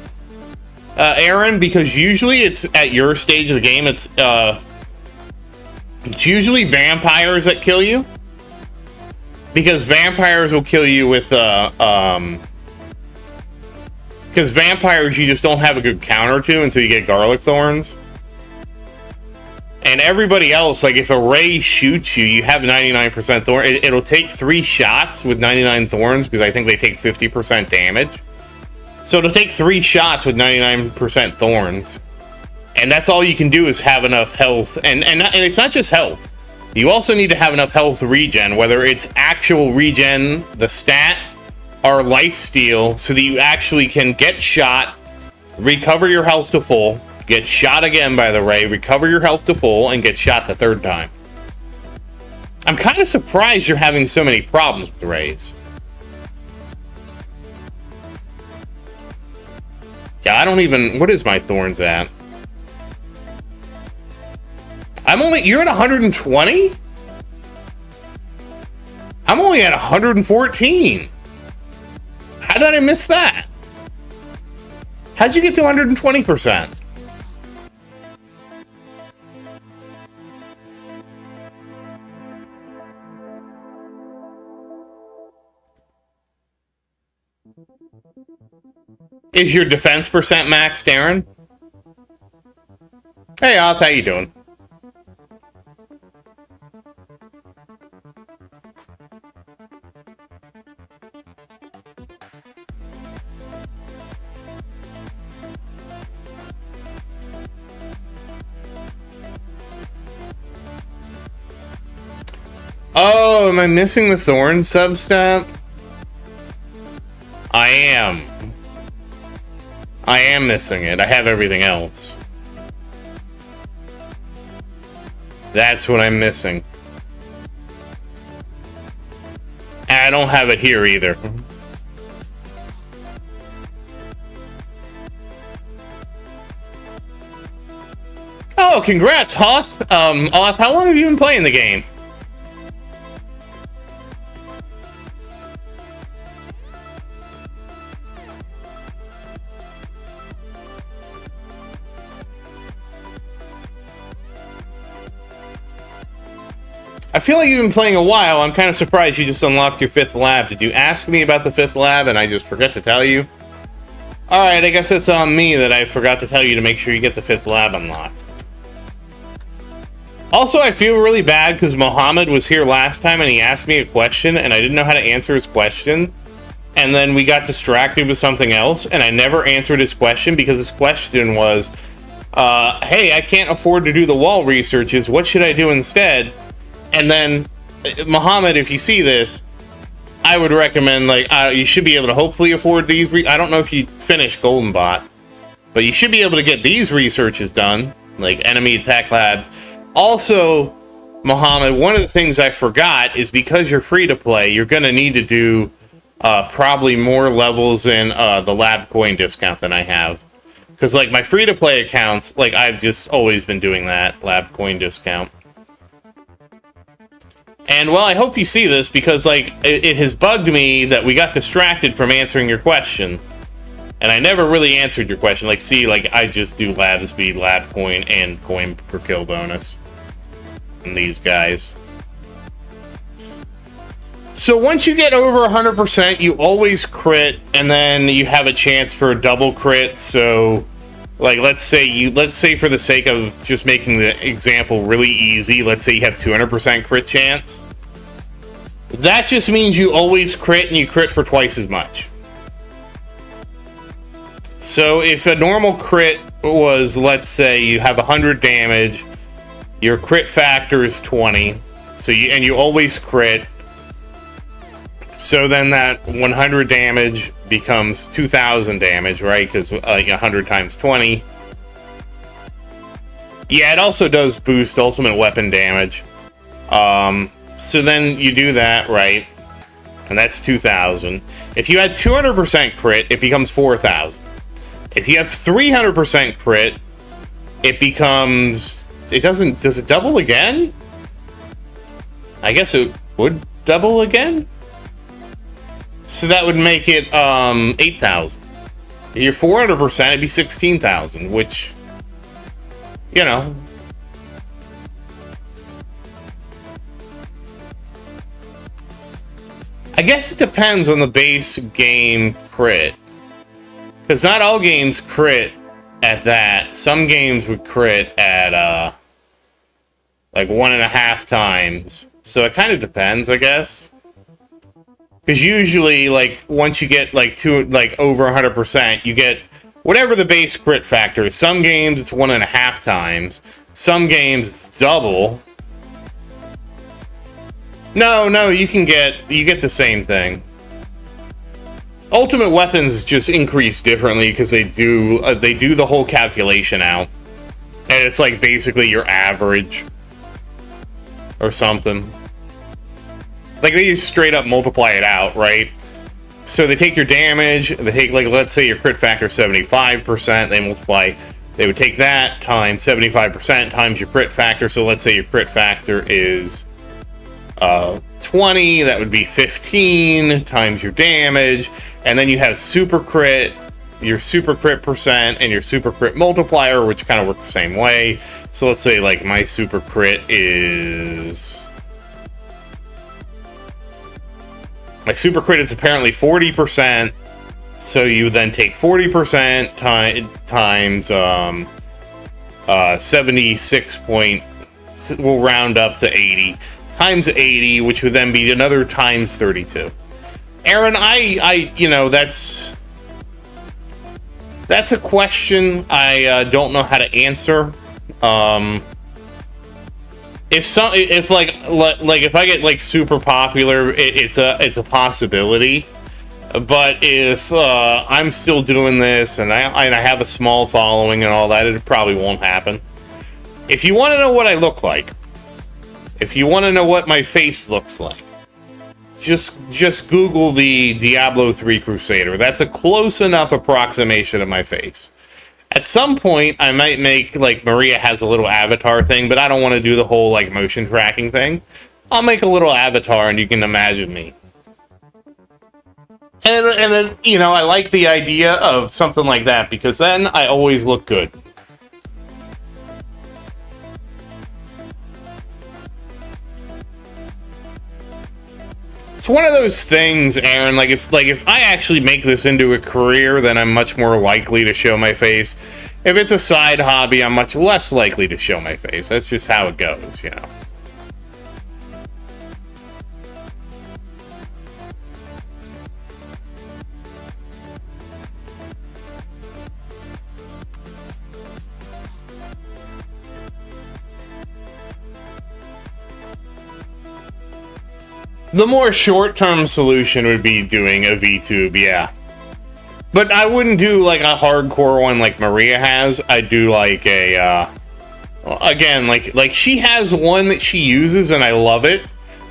Aaron, because usually it's at your stage of the game. It's usually vampires that kill you, because vampires will kill you with because vampires you just don't have a good counter to until you get garlic thorns. And everybody else, like if a ray shoots you, you have 99% thorn. It'll take 3 shots with 99 thorns, because I think they take 50% damage. So it'll take 3 shots with 99% thorns. And that's all you can do is have enough health. And it's not just health. You also need to have enough health regen, whether it's actual regen, the stat, or lifesteal, so that you actually can get shot, recover your health to full, get shot again by the ray, recover your health to full, and get shot the 3rd time. I'm kind of surprised you're having so many problems with rays. Yeah, I don't even... What is my thorns at? You're at 120? I'm only at 114. How did I miss that? How'd you get to 120%? Is your defense percent maxed, Darren? Hey, Oz, how you doing? Oh, am I missing the thorn substat? I am. I am missing it. I have everything else. That's what I'm missing. And I don't have it here either. Oh, congrats, Hoth. Hoth, how long have you been playing the game? I feel like you've been playing a while. I'm kind of surprised you just unlocked your 5th lab. Did you ask me about the 5th lab and I just forgot to tell you? Alright, I guess it's on me that I forgot to tell you to make sure you get the 5th lab unlocked. Also, I feel really bad because Mohammed was here last time and he asked me a question and I didn't know how to answer his question. And then we got distracted with something else and I never answered his question because his question was, hey, I can't afford to do the wall researches. What should I do instead? And then, Muhammad, if you see this, I would recommend, like, you should be able to hopefully afford these. I don't know if you finish Golden Bot, but you should be able to get these researches done, like Enemy Attack Lab. Also, Muhammad, one of the things I forgot is because you're free to play, you're going to need to do probably more levels in the lab coin discount than I have. Because, like, my free to play accounts, like, I've just always been doing that lab coin discount. And, well, I hope you see this, because, like, it has bugged me that we got distracted from answering your question. And I never really answered your question. Like, see, like, I just do lab speed, lab coin, and coin per kill bonus. And these guys. So once you get over 100%, you always crit, and then you have a chance for a double crit, so... Like, let's say for the sake of just making the example really easy, let's say you have 200% crit chance. That just means you always crit and you crit for twice as much. So if a normal crit was, let's say you have 100 damage, your crit factor is 20, so you always crit. So then that 100 damage becomes 2,000 damage, right? Because 100 times 20. Yeah, it also does boost ultimate weapon damage. So then you do that, right? And that's 2,000. If you had 200% crit, it becomes 4,000. If you have 300% crit, it becomes... Does it double again? I guess it would double again? So that would make it 8,000. You're 400%, it'd be 16,000, which, you know. I guess it depends on the base game crit. Because not all games crit at that. Some games would crit at, like 1.5 times. So it kind of depends, I guess. Because usually, like, once you get, like, over 100%, you get whatever the base crit factor is. Some games, it's 1.5 times. Some games, it's double. No, you get the same thing. Ultimate weapons just increase differently because they do the whole calculation out, and it's like basically your average or something. Like they just straight up multiply it out, right? So they take your damage, they take, like, let's say your crit factor is 75%, they would take that times 75% times your crit factor. So let's say your crit factor is 20, that would be 15 times your damage, and then you have super crit, your super crit percent, and your super crit multiplier, which kind of work the same way. So let's say, like, my super crit is... My super crit is apparently 40%, so you then take 40% times 76 point... We'll round up to 80. Times 80, which would then be another times 32. Aaron, I you know, that's a question I don't know how to answer. If I get, like, super popular, it's a possibility. But if I'm still doing this and I have a small following and all that, it probably won't happen. If you want to know what I look like, if you want to know what my face looks like, just Google the Diablo 3 Crusader. That's a close enough approximation of my face. At some point, I might make, like, Maria has a little avatar thing, but I don't want to do the whole, like, motion tracking thing. I'll make a little avatar and you can imagine me. And then, you know, I like the idea of something like that because then I always look good. It's one of those things, Aaron, like if I actually make this into a career, then I'm much more likely to show my face. If it's a side hobby, I'm much less likely to show my face. That's just how it goes, you know. The more short-term solution would be doing a VTube, yeah. But I wouldn't do, like, a hardcore one like Maria has. I'd do, like, a, again, like she has one that she uses, and I love it.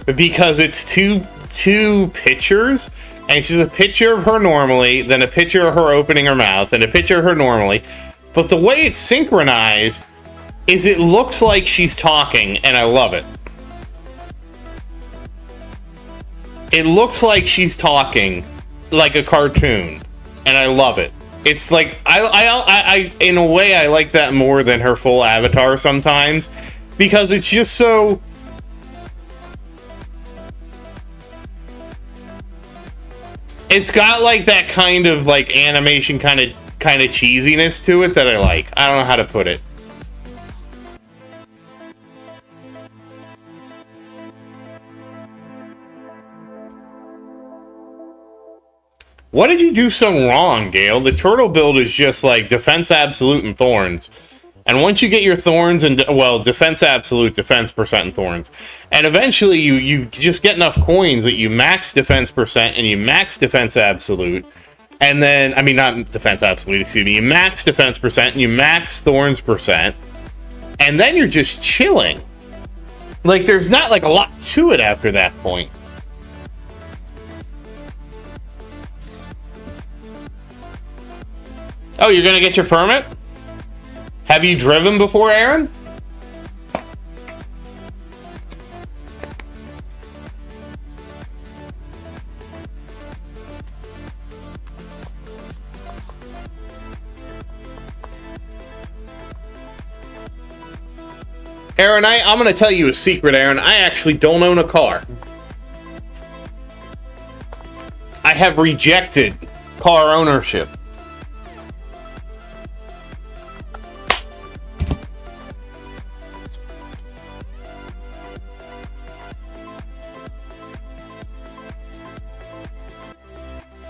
Because it's two pictures, and she's a picture of her normally, then a picture of her opening her mouth, and a picture of her normally. But the way it's synchronized is it looks like she's talking, and I love it. It looks like she's talking like a cartoon, and I love it. It's like I in a way I like that more than her full avatar sometimes, because it's just so. It's got like that kind of like animation kind of cheesiness to it that I like. I don't know how to put it. What did you do so wrong, Gale? The turtle build is just like defense absolute and thorns. And once you get your thorns and, well, defense absolute, defense percent, and thorns. And eventually you just get enough coins that you max defense percent and you max defense absolute. And then, I mean, not defense absolute, excuse me. You max defense percent and you max thorns percent. And then you're just chilling. Like, there's not like a lot to it after that point. Oh, you're gonna get your permit? Have you driven before, Aaron? Aaron, I'm going to tell you a secret, Aaron. I actually don't own a car. I have rejected car ownership.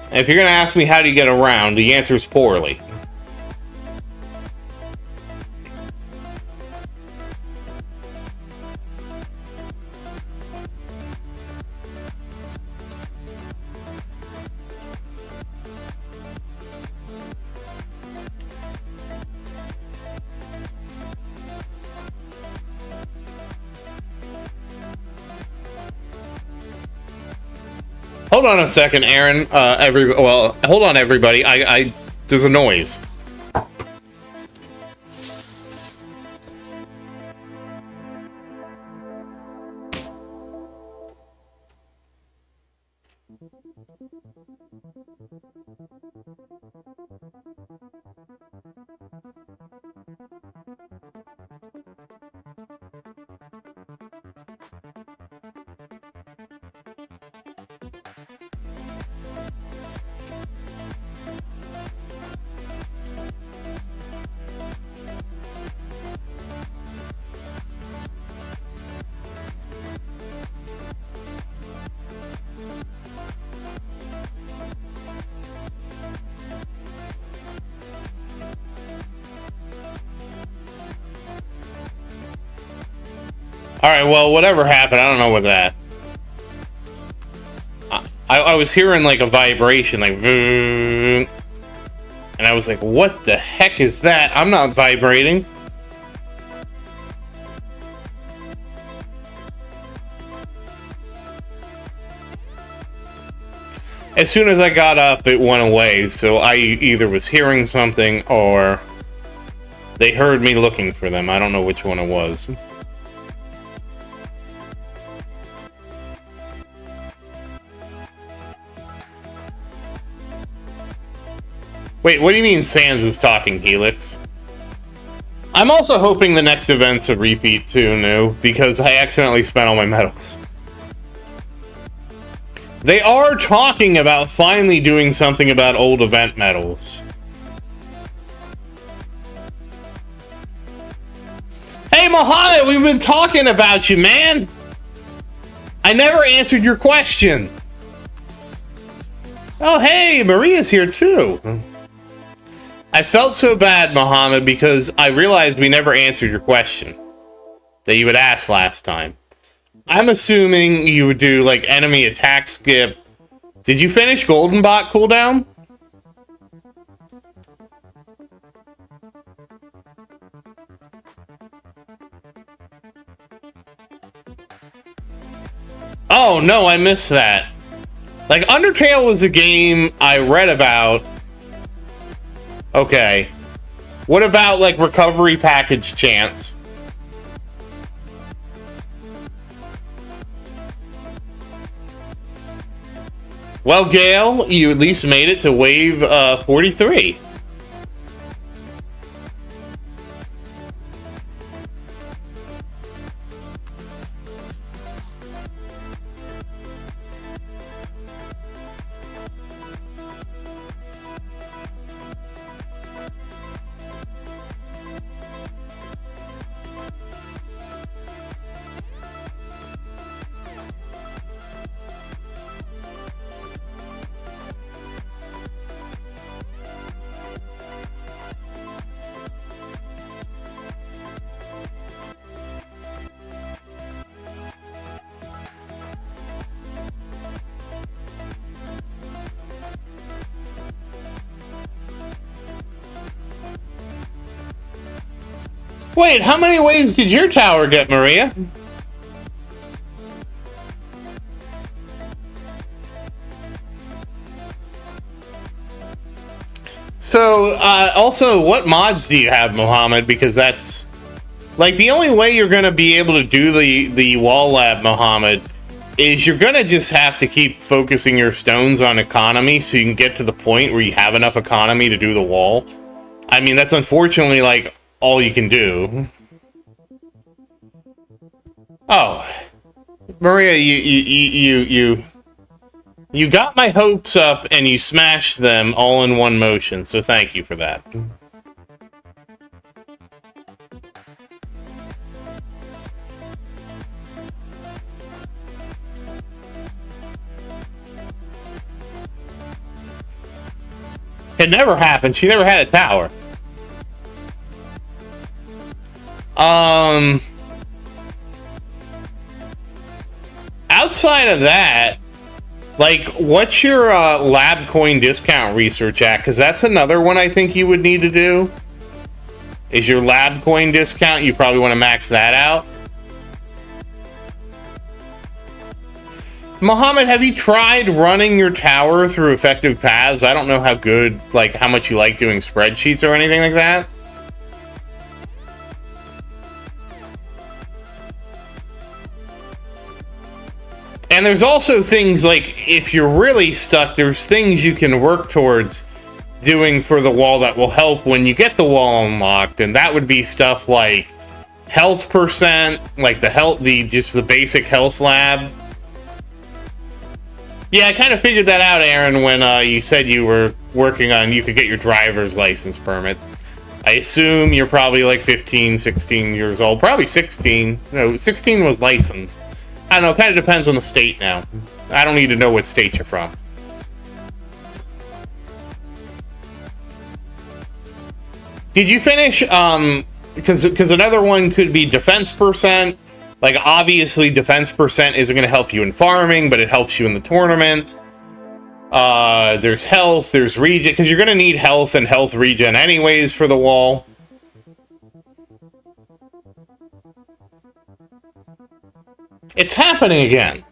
And if you're going to ask me how do you get around, the answer is poorly. Hold on a second, Aaron. Hold on, everybody. There's a noise. Alright, well, whatever happened, I don't know what that. I was hearing like a vibration, like and I was like, what the heck is that? I'm not vibrating. As soon as I got up, it went away, so I either was hearing something or they heard me looking for them. I don't know which one it was. Wait, what do you mean Sans is talking, Helix? I'm also hoping the next event's a repeat too, New, because I accidentally spent all my medals. They are talking about finally doing something about old event medals. Hey, Mohammed, we've been talking about you, man. I never answered your question. Oh, hey, Maria's here too. I felt so bad, Mohammed, because I realized we never answered your question that you had asked last time. I'm assuming you would do, like, enemy attack skip. Did you finish Golden Bot cooldown? Oh, no, I missed that. Like, Undertale was a game I read about. Okay. What about, like, recovery package chance? Well, Gale, you at least made it to wave 43. Wait, how many waves did your tower get, Maria? So, also, what mods do you have, Mohammed? Because that's... like, the only way you're going to be able to do the wall lab, Mohammed, is you're going to just have to keep focusing your stones on economy so you can get to the point where you have enough economy to do the wall. I mean, that's unfortunately, like, all you can do. Oh, Maria, you got my hopes up and you smashed them all in one motion, so thank you for that. It never happened. She never had a tower. Outside of that, like, what's your lab coin discount research at? Because that's another one I think you would need to do. Is your lab coin discount? You probably want to max that out. Mohammed, have you tried running your tower through effective paths? I don't know how good, like, how much you like doing spreadsheets or anything like that. And there's also things like, if you're really stuck, there's things you can work towards doing for the wall that will help when you get the wall unlocked, and that would be stuff like health percent, like just the basic health lab. Yeah, I kind of figured that out, Aaron, when you said you were working on, you could get your driver's license permit. I assume you're probably like 15, 16 years old. Probably 16. No, 16 was licensed. I don't know, it kind of depends on the state now. I don't need to know what state you're from. Did you finish, because another one could be defense percent. Like, obviously, defense percent isn't going to help you in farming, but it helps you in the tournament. There's health, there's regen, because you're going to need health and health regen anyways for the wall. It's happening again.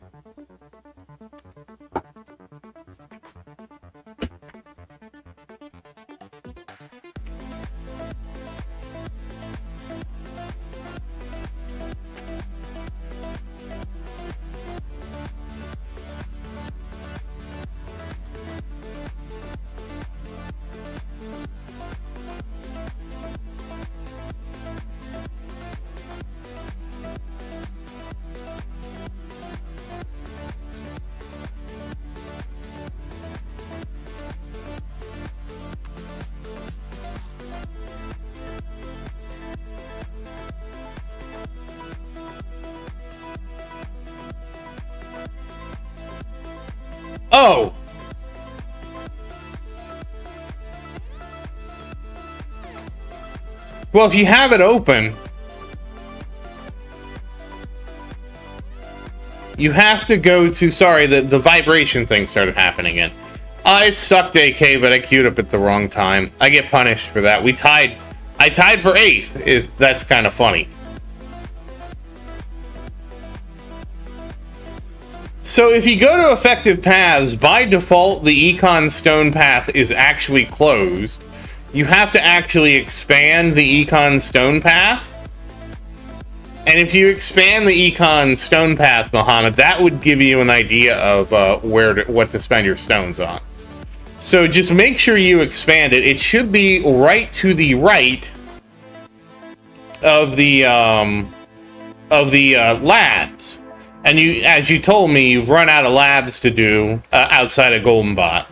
Oh! Well, if you have it open, you have to go to... Sorry, the vibration thing started happening again. It sucked, AK, but I queued up at the wrong time. I get punished for that. I tied for 8th. That's kind of funny. So if you go to effective paths, by default, the Econ Stone path is actually closed. You have to actually expand the Econ Stone path. And if you expand the Econ Stone path, Muhammad, that would give you an idea of what to spend your stones on. So just make sure you expand it. It should be right to the right of the labs. And you, as you told me, you've run out of labs to do outside of Golden Bot.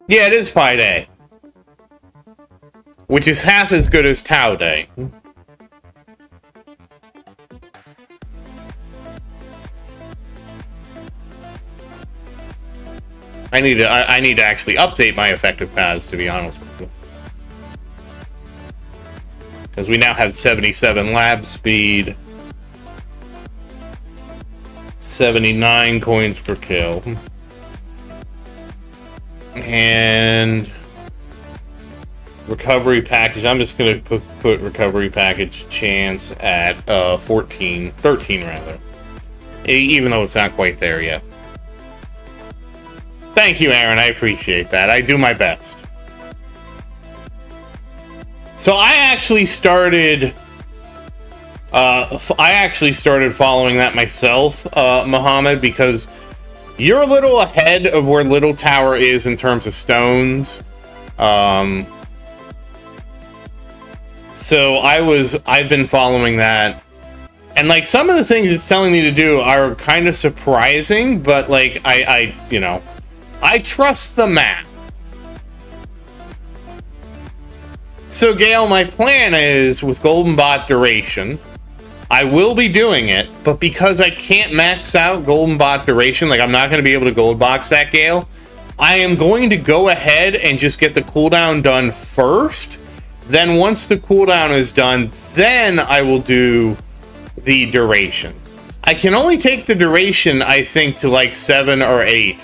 Yeah, it is Pi Day. Which is half as good as Tau Day. I need to actually update my effective paths, to be honest with you. Because we now have 77 lab speed, 79 coins per kill, and recovery package. I'm just going to put recovery package chance at 13 rather, even though it's not quite there yet. Thank you, Aaron. I appreciate that. I do my best. So I actually started following that myself, Muhammad, because you're a little ahead of where Little Tower is in terms of stones. So I've been following that. And like some of the things it's telling me to do are kind of surprising, but like I trust the map. So Gail, my plan is with Golden Bot Duration, I will be doing it, but because I can't max out Golden Bot Duration, like I'm not going to be able to gold box that, Gale, I am going to go ahead and just get the cooldown done first. Then once the cooldown is done, then I will do the duration. I can only take the duration, I think, to like 7 or 8.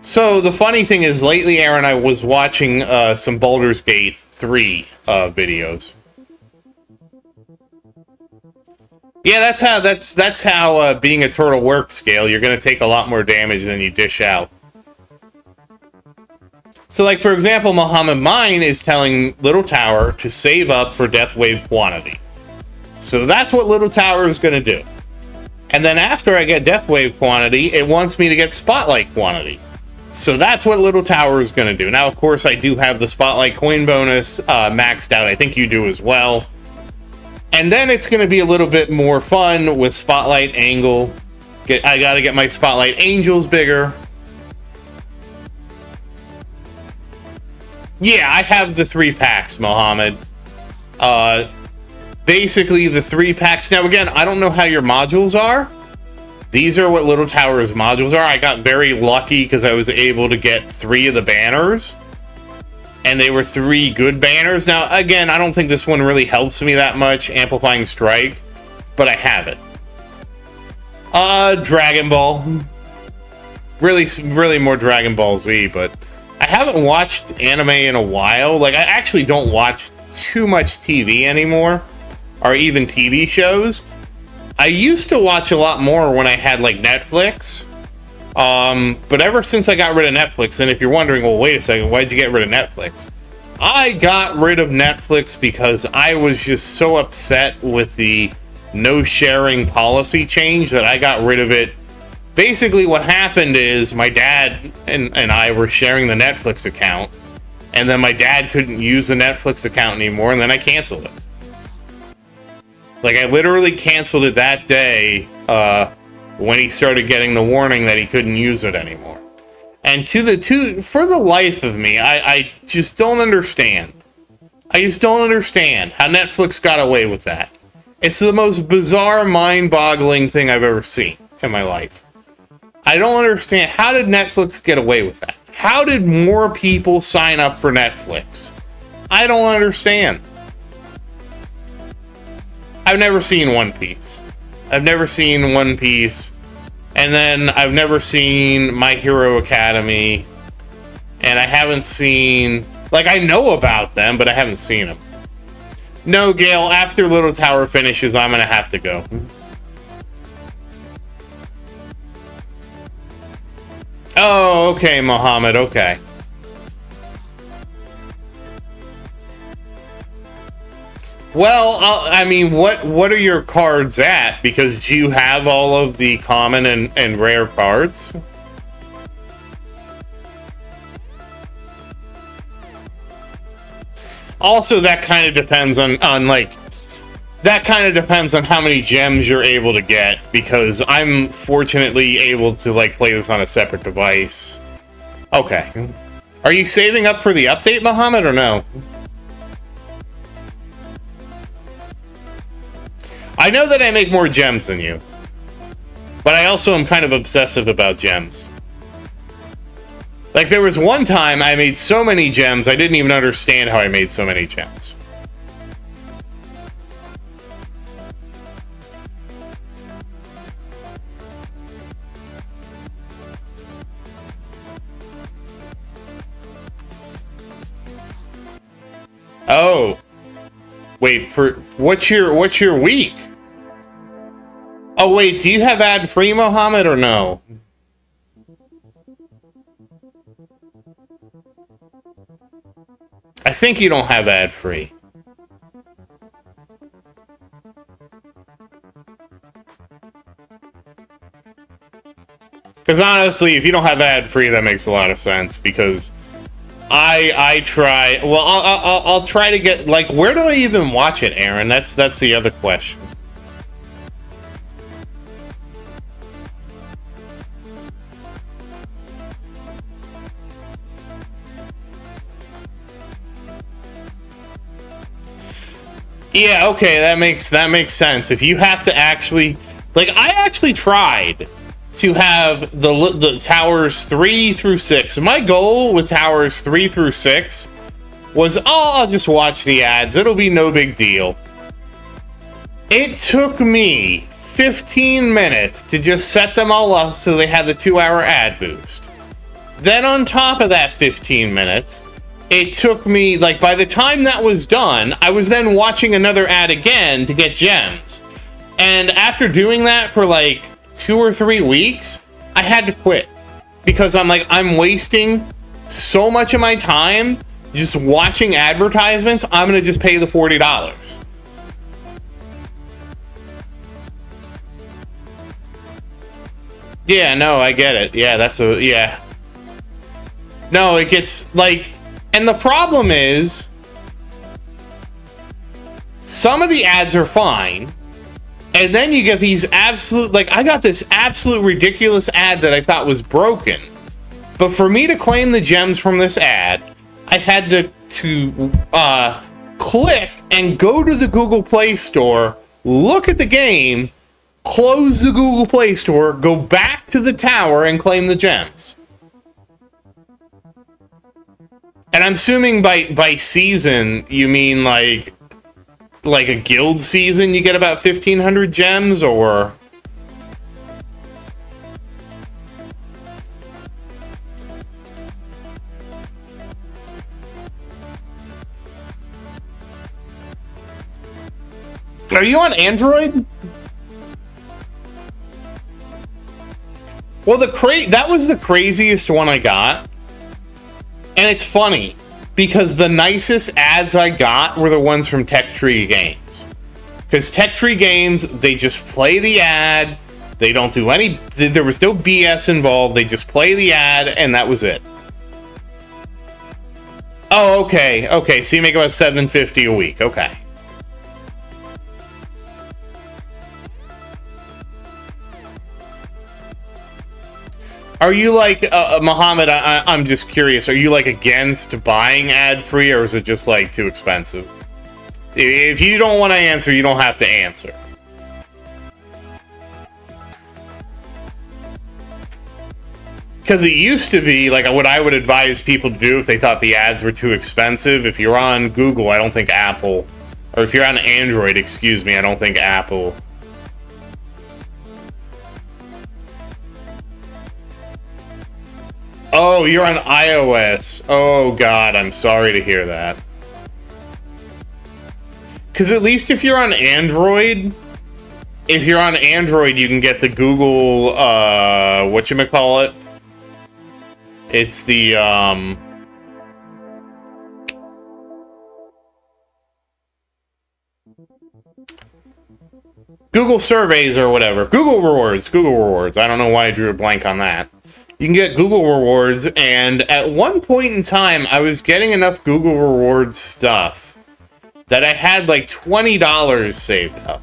So the funny thing is, lately, Aaron, I was watching some Baldur's Gate 3 videos. Yeah, that's how being a turtle works, Gale. You're gonna take a lot more damage than you dish out. So, like, for example, Muhammad Mine is telling Little Tower to save up for Death Wave quantity. So that's what Little Tower is going to do. And then after I get Death Wave quantity, it wants me to get Spotlight quantity. So that's what Little Tower is going to do. Now, of course, I do have the Spotlight coin bonus maxed out. I think you do as well. And then it's going to be a little bit more fun with Spotlight Angle. I got to get my Spotlight Angels bigger. Yeah, I have the 3 packs, Mohammed. Basically, the 3 packs. Now, again, I don't know how your modules are. These are what Little Tower's modules are. I got very lucky because I was able to get 3 of the banners. And they were 3 good banners. Now, again, I don't think this one really helps me that much, Amplifying Strike. But I have it. Dragon Ball. Really more Dragon Ball Z, but I haven't watched anime in a while. Like, I actually don't watch too much TV anymore, or even TV shows. I used to watch a lot more when I had, like, Netflix. But ever since I got rid of Netflix, and if you're wondering, well, wait a second, why'd you get rid of Netflix? I got rid of Netflix because I was just so upset with the no sharing policy change that I got rid of it. Basically, what happened is my dad and I were sharing the Netflix account, and then my dad couldn't use the Netflix account anymore, and then I canceled it. Like, I literally canceled it that day when he started getting the warning that he couldn't use it anymore. And for the life of me, I just don't understand. I just don't understand how Netflix got away with that. It's the most bizarre, mind-boggling thing I've ever seen in my life. I don't understand. How did Netflix get away with that? How did more people sign up for Netflix? I don't understand. I've never seen One Piece. And then I've never seen My Hero Academy. And I haven't seen... Like, I know about them, but I haven't seen them. No, Gail, after Little Tower finishes, I'm going to have to go. Oh, okay, Mohammed, okay. Well, I mean, what are your cards at? Because do you have all of the common and rare cards? Also, that kind of depends on how many gems you're able to get, because I'm fortunately able to, like, play this on a separate device. Okay. Are you saving up for the update, Mohammed, or no? I know that I make more gems than you, but I also am kind of obsessive about gems. Like, there was one time I made so many gems, I didn't even understand how I made so many gems. Oh. Wait, what's your week? Oh, wait, do you have ad-free, Mohammed, or no? I think you don't have ad-free. Because honestly, if you don't have ad-free, that makes a lot of sense, because I try. Well, I'll try to get, like, where do I even watch it, Aaron? That's the other question. Yeah, okay, that makes sense. If you have to actually, like, I actually tried to have the towers 3 through 6. My goal with towers 3 through 6 was, oh, I'll just watch the ads. It'll be no big deal. It took me 15 minutes to just set them all up so they had the 2-hour ad boost. Then on top of that 15 minutes, it took me, like, by the time that was done, I was then watching another ad again to get gems. And after doing that for like 2 or 3 weeks, I had to quit. Because I'm like, I'm wasting so much of my time just watching advertisements. I'm going to just pay the $40. Yeah, no, I get it. Yeah, yeah. No, it gets, like, and the problem is, some of the ads are fine, and then you get these absolute, like, I got this absolute ridiculous ad that I thought was broken. But for me to claim the gems from this ad, I had to click and go to the Google Play Store, look at the game, close the Google Play Store, go back to the tower, and claim the gems. And I'm assuming by season, you mean like a guild season, you get about 1,500 gems, or... Are you on Android? Well, that was the craziest one I got. And it's funny, because the nicest ads I got were the ones from Tech Tree Games. Because Tech Tree Games, they just play the ad, they don't do there was no BS involved, they just play the ad, and that was it. Oh, okay, so you make about $7.50 a week, okay. Are you like, Mohammed, I'm just curious, are you like against buying ad-free, or is it just like too expensive? If you don't want to answer, you don't have to answer. Because it used to be, like, what I would advise people to do if they thought the ads were too expensive, if you're on Google, I don't think Apple, or if you're on Android, excuse me, I don't think Apple... Oh, you're on iOS. Oh, God, I'm sorry to hear that. Because at least if you're on Android, you can get the Google, whatchamacallit? It's the, Google surveys or whatever. Google rewards. I don't know why I drew a blank on that. You can get Google rewards, and at one point in time, I was getting enough Google rewards stuff that I had like $20 saved up.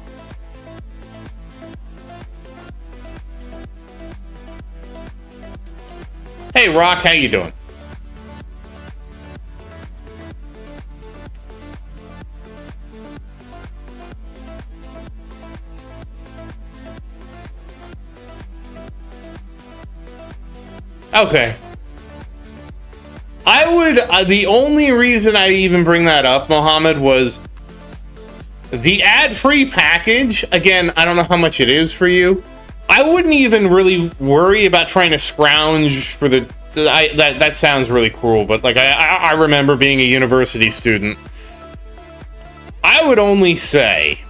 Hey, Rock, how you doing? Okay. I would, the only reason I even bring that up, Mohammed, was the ad-free package. Again, I don't know how much it is for you. I wouldn't even really worry about trying to scrounge for the, that sounds really cruel, but like, I remember being a university student. I would only say,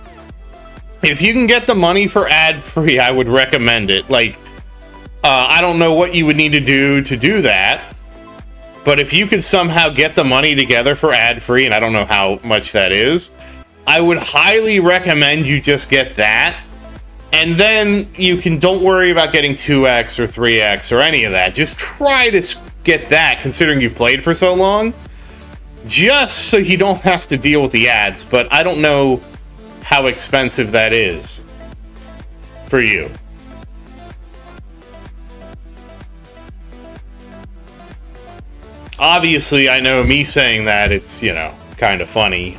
if you can get the money for ad-free, I would recommend it. Like, I don't know what you would need to do that, but if you could somehow get the money together for ad-free, and I don't know how much that is, I would highly recommend you just get that, and then you can, don't worry about getting 2x or 3x or any of that. Just try to get that, considering you played for so long, just so you don't have to deal with the ads. But I don't know how expensive that is for you. Obviously, I know me saying that, it's, you know, kind of funny.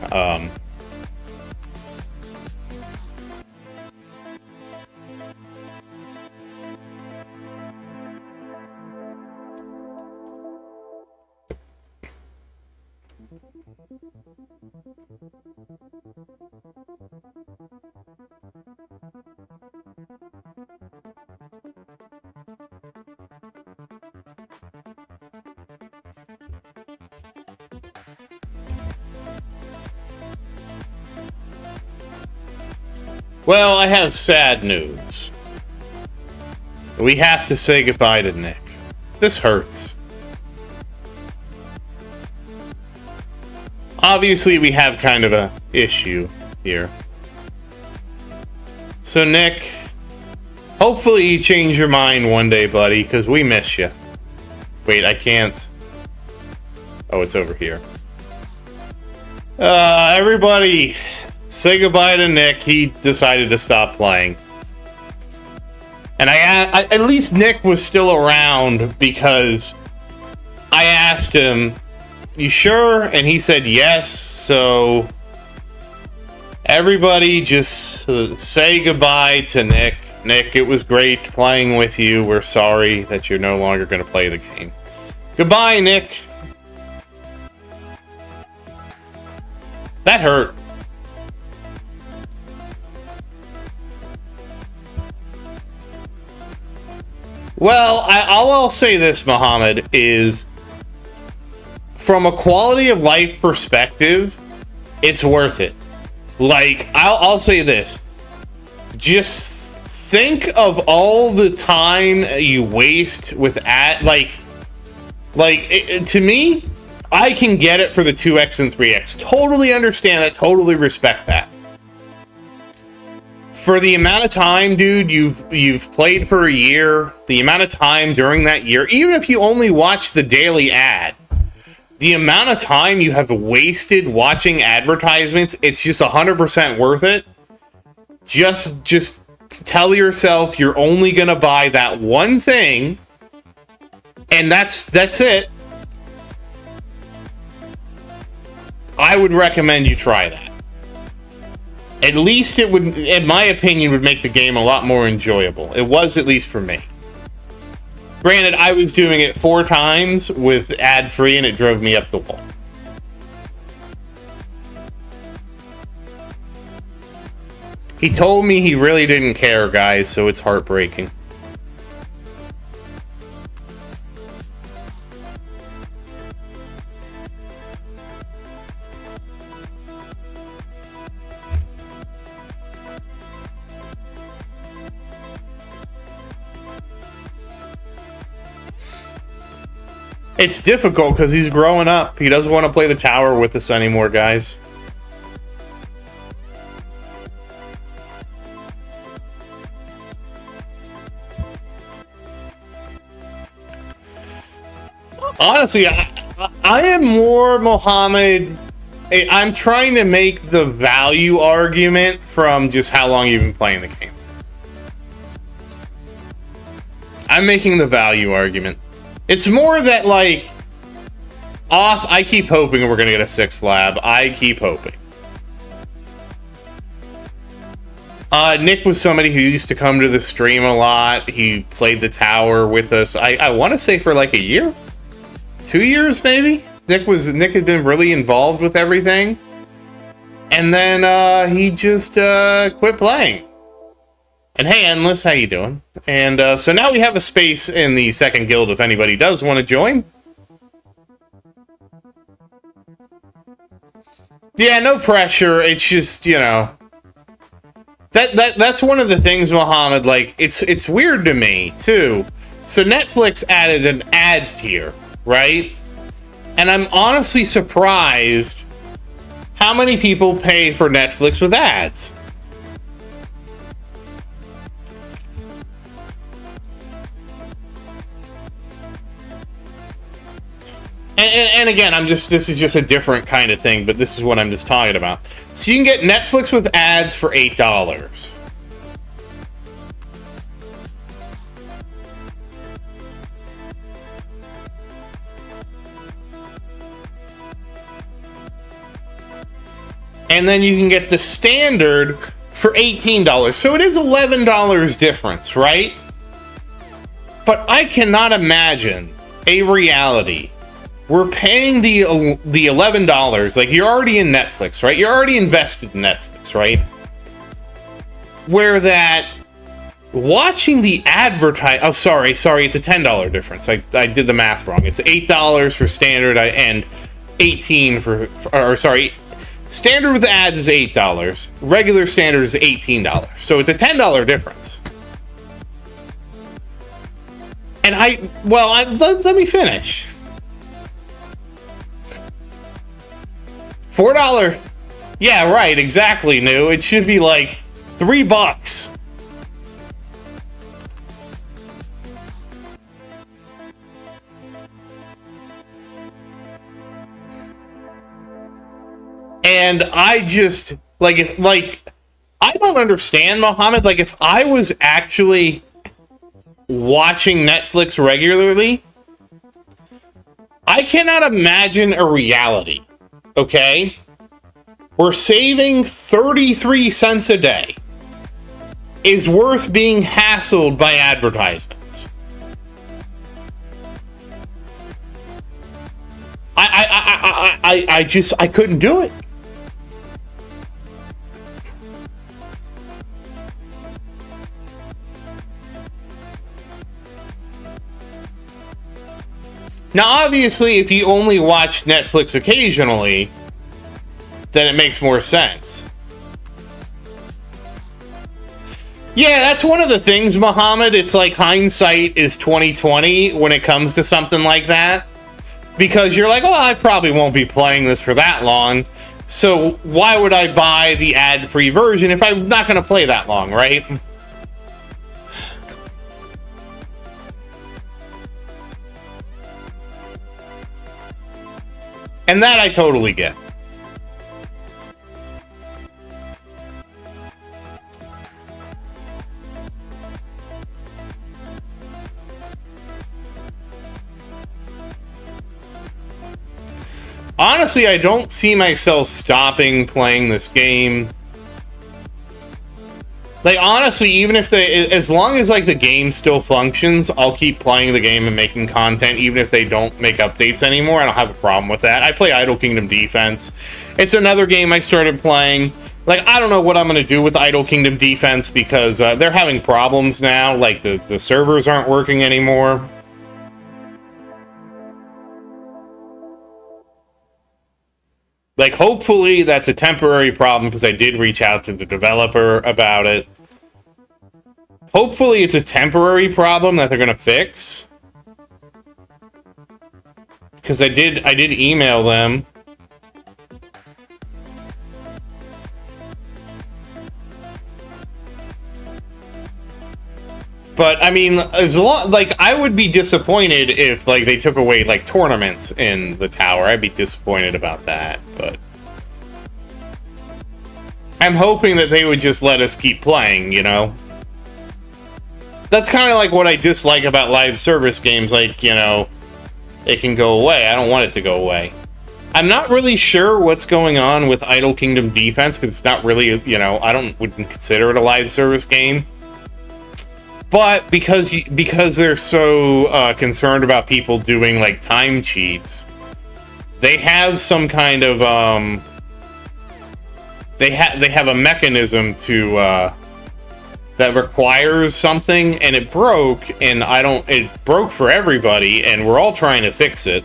Well, I have sad news. We have to say goodbye to Nick. This hurts. Obviously, we have kind of a issue here. So, Nick, hopefully you change your mind one day, buddy, because we miss you. Wait, I can't. Oh, it's over here. Everybody, say goodbye to Nick. He decided to stop playing. And I at least Nick was still around because I asked him, "You sure?" And he said yes. So everybody just say goodbye to Nick. Nick, it was great playing with you. We're sorry that you're no longer going to play the game. Goodbye, Nick. That hurt. Well, all I'll say this, Muhammad, is from a quality of life perspective, it's worth it. Like, I'll say this. Just think of all the time you waste with to me, I can get it for the 2x and 3x. Totally understand that, totally respect that. For the amount of time, dude, you've played for a year, the amount of time during that year, even if you only watch the daily ad, the amount of time you have wasted watching advertisements, it's just 100% worth it. Just tell yourself you're only gonna buy that one thing, and that's it. I would recommend you try that. At least it would, in my opinion, would make the game a lot more enjoyable. It was, at least for me. Granted, I was doing it 4 times with ad-free, and it drove me up the wall. He told me he really didn't care, guys, so it's heartbreaking. It's difficult because he's growing up. He doesn't want to play the tower with us anymore, guys. Honestly, I am more Mohammed. I'm trying to make the value argument from just how long you've been playing the game. I'm making the value argument. It's more that, like, I keep hoping we're going to get a 6th lab. I keep hoping. Nick was somebody who used to come to the stream a lot. He played the tower with us. I want to say for like a year? 2 years, maybe? Nick had been really involved with everything. And then he just quit playing. And hey, Endless, how you doing? And so now we have a space in the 2nd guild if anybody does want to join. Yeah, no pressure. It's just, you know, that's one of the things, Mohammed. Like, it's weird to me too. So Netflix added an ad tier, right? And I'm honestly surprised how many people pay for Netflix with ads. And again, this is just a different kind of thing, but this is what I'm just talking about. So you can get Netflix with ads for $8. And then you can get the standard for $18. So it is $11 difference, right? But I cannot imagine a reality. We're paying the $11. Like, you're already in Netflix, right? You're already invested in Netflix, right? Where that watching the advertise. Oh, sorry, it's a $10 difference. I did the math wrong. It's $8 for standard and 18 or sorry. Standard with ads is $8. Regular standard is $18. So it's a $10 difference. And let me finish. $4. Yeah, right, exactly, New. It should be like $3. And I just like I don't understand, Mohammed. Like, if I was actually watching Netflix regularly, I cannot imagine a reality, okay? We're saving 33 cents a day is worth being hassled by advertisements. I couldn't do it. Now, obviously, if you only watch Netflix occasionally, then it makes more sense. Yeah, that's one of the things, Muhammad. It's like hindsight is 2020 when it comes to something like that. Because you're like, oh, I probably won't be playing this for that long. So why would I buy the ad-free version if I'm not going to play that long, right? And that I totally get. Honestly, I don't see myself stopping playing this game. Like, honestly, even if as long as, like, the game still functions, I'll keep playing the game and making content, even if they don't make updates anymore. I don't have a problem with that. I play Idle Kingdom Defense. It's another game I started playing. Like, I don't know what I'm going to do with Idle Kingdom Defense, because they're having problems now. Like, the servers aren't working anymore. Like, hopefully that's a temporary problem, because I did reach out to the developer about it. Hopefully it's a temporary problem that they're going to fix. Because I did email them. But, I mean, I would be disappointed if, like, they took away, like, tournaments in the tower. I'd be disappointed about that, but I'm hoping that they would just let us keep playing, you know? That's kind of like what I dislike about live service games, like, you know, it can go away. I don't want it to go away. I'm not really sure what's going on with Idle Kingdom Defense, because it's not really, you know, wouldn't consider it a live service game. But because they're so concerned about people doing, like, time cheats, they have some kind of they have a mechanism to that requires something, and it broke, and it broke for everybody, and we're all trying to fix it.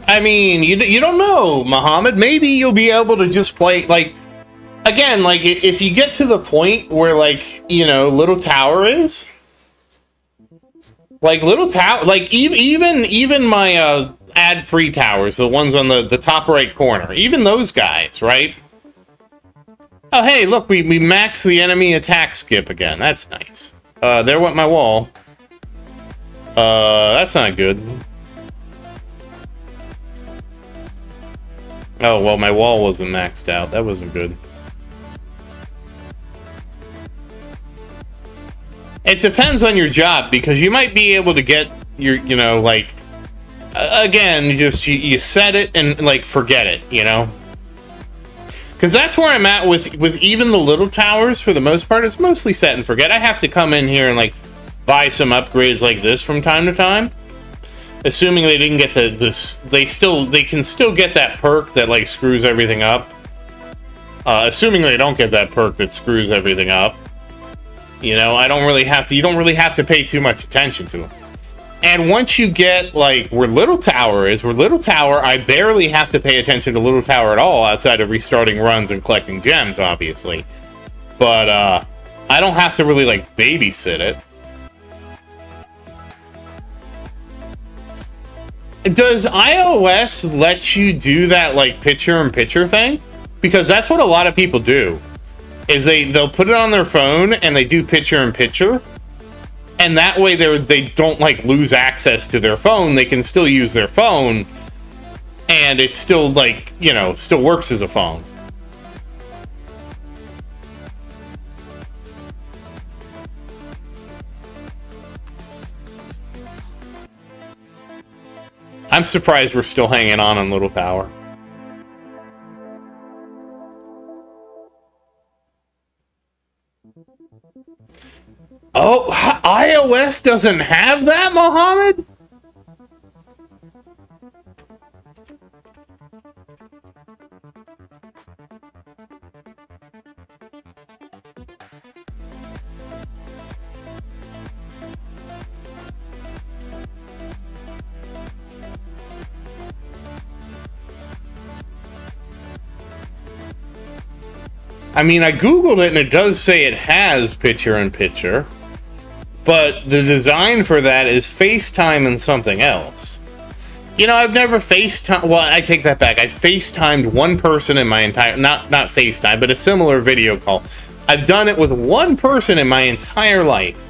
I mean, you don't know, Muhammad. Maybe you'll be able to just play, like, again, like, if you get to the point where, like, you know, Little Tower is, like, Little Tower, like, even my, ad-free towers, the ones on the top right corner, even those guys, right? Oh, hey, look, we maxed the enemy attack skip again. That's nice. There went my wall. That's not good. Oh, well, my wall wasn't maxed out. That wasn't good. It depends on your job, because you might be able to get your, you know, like, again, you set it and, like, forget it, you know? Because that's where I'm at with even the little towers, for the most part. It's mostly set and forget. I have to come in here and, like, buy some upgrades like this from time to time. Assuming they didn't get they can still get that perk that, like, screws everything up. Assuming they don't get that perk that screws everything up. You know, you don't really have to pay too much attention to them. And once you get, like, where Little Tower is, I barely have to pay attention to Little Tower at all, outside of restarting runs and collecting gems, obviously. But, I don't have to really, like, babysit it. Does iOS let you do that, like, picture-in-picture thing? Because that's what a lot of people do. Is they'll put it on their phone and they do picture-in-picture. And that way they don't, like, lose access to their phone. They can still use their phone. And it's still, like, you know, still works as a phone. I'm surprised we're still hanging on Little Tower. Oh, iOS doesn't have that, Mohammed? I mean, I googled it and it does say it has picture-in-picture, but the design for that is FaceTime and something else. You know, I've never FaceTime. Well, I take that back. I FaceTimed one person in my entire, not FaceTime, but a similar video call. I've done it with one person in my entire life.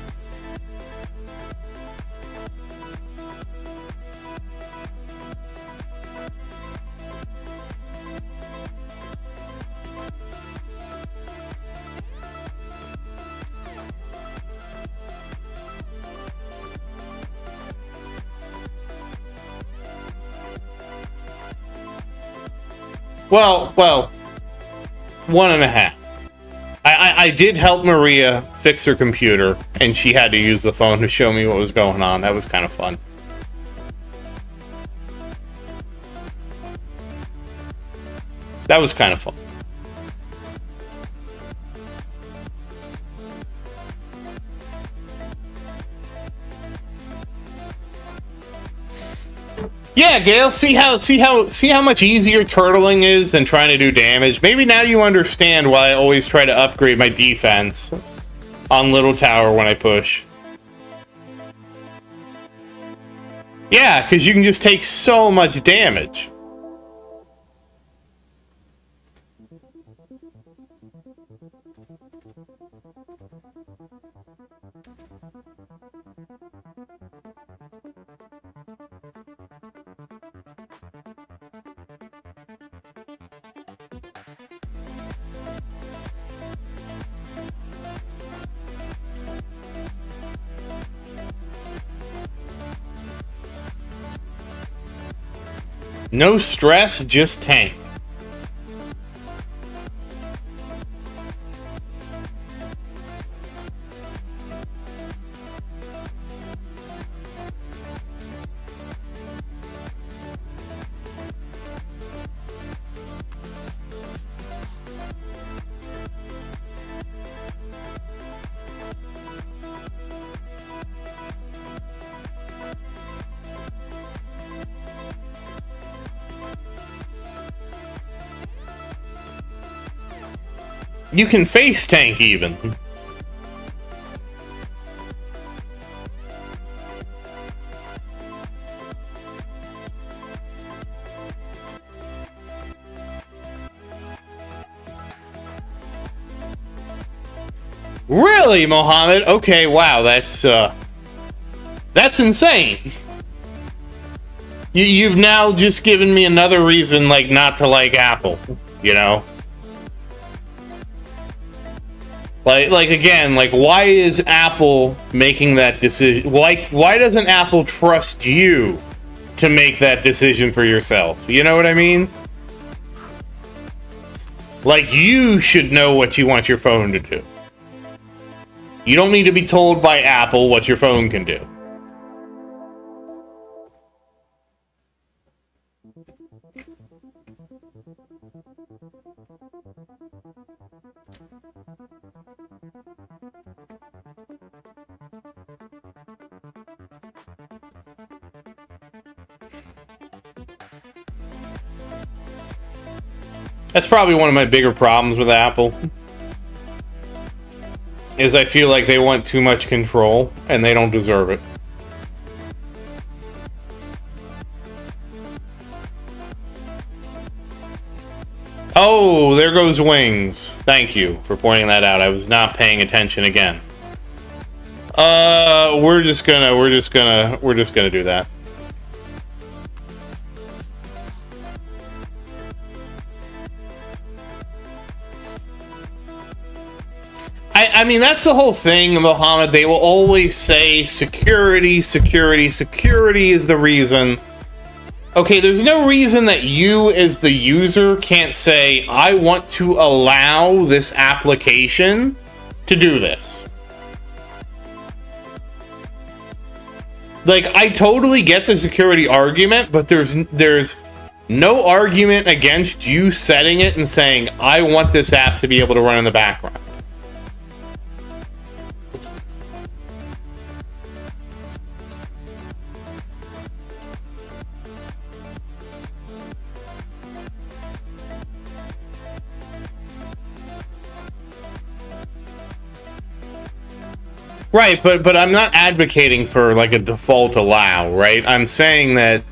Well, 1.5. I did help Maria fix her computer, and she had to use the phone to show me what was going on. That was kind of fun. That was kind of fun. Yeah, Gale, see how much easier turtling is than trying to do damage? Maybe now you understand why I always try to upgrade my defense on Little Tower when I push. Yeah, because you can just take so much damage. No stress, just tank. You can face tank even. Really, Mohammed? Okay, wow, that's insane. You've now just given me another reason, like, not to like Apple, you know? Like again, like, why is Apple making that decision? Why doesn't Apple trust you to make that decision for yourself? You know what I mean? Like, you should know what you want your phone to do. You don't need to be told by Apple what your phone can do. That's probably one of my bigger problems with Apple. Is I feel like they want too much control, and they don't deserve it. Oh, there goes Wings. Thank you for pointing that out. I was not paying attention again. We're just gonna do that. I mean, that's the whole thing, Mohammed. They will always say security, security, security is the reason. Okay, there's no reason that you as the user can't say, I want to allow this application to do this. Like, I totally get the security argument, but there's no argument against you setting it and saying, I want this app to be able to run in the background. Right, but I'm not advocating for like a default allow, right? I'm saying that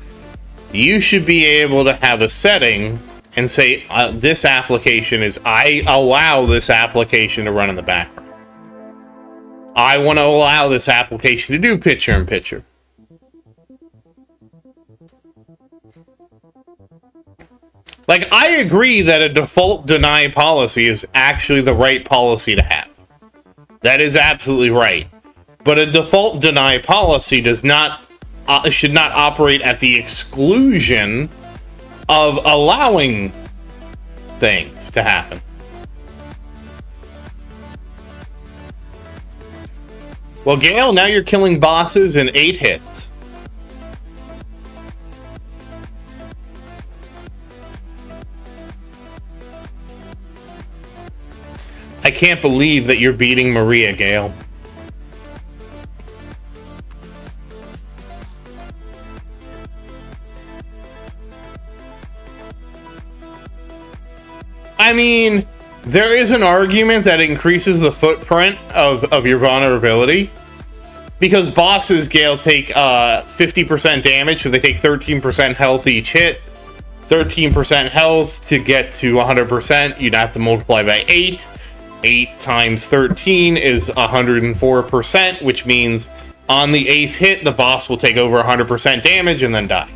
you should be able to have a setting and say this application is, I allow this application to run in the background. I want to allow this application to do picture-in-picture. Like, I agree that a default deny policy is actually the right policy to have. That is absolutely right. But a default deny policy does not should not operate at the exclusion of allowing things to happen. Well, Gale, now you're killing bosses in 8 hits. I can't believe that you're beating Maria, Gale. I mean, there is an argument that increases the footprint of your vulnerability. Because bosses, Gale, take 50% damage, so they take 13% health each hit. 13% health to get to 100%, you'd have to multiply by 8. 8 times 13 is 104%, which means on the 8th hit, the boss will take over 100% damage and then die.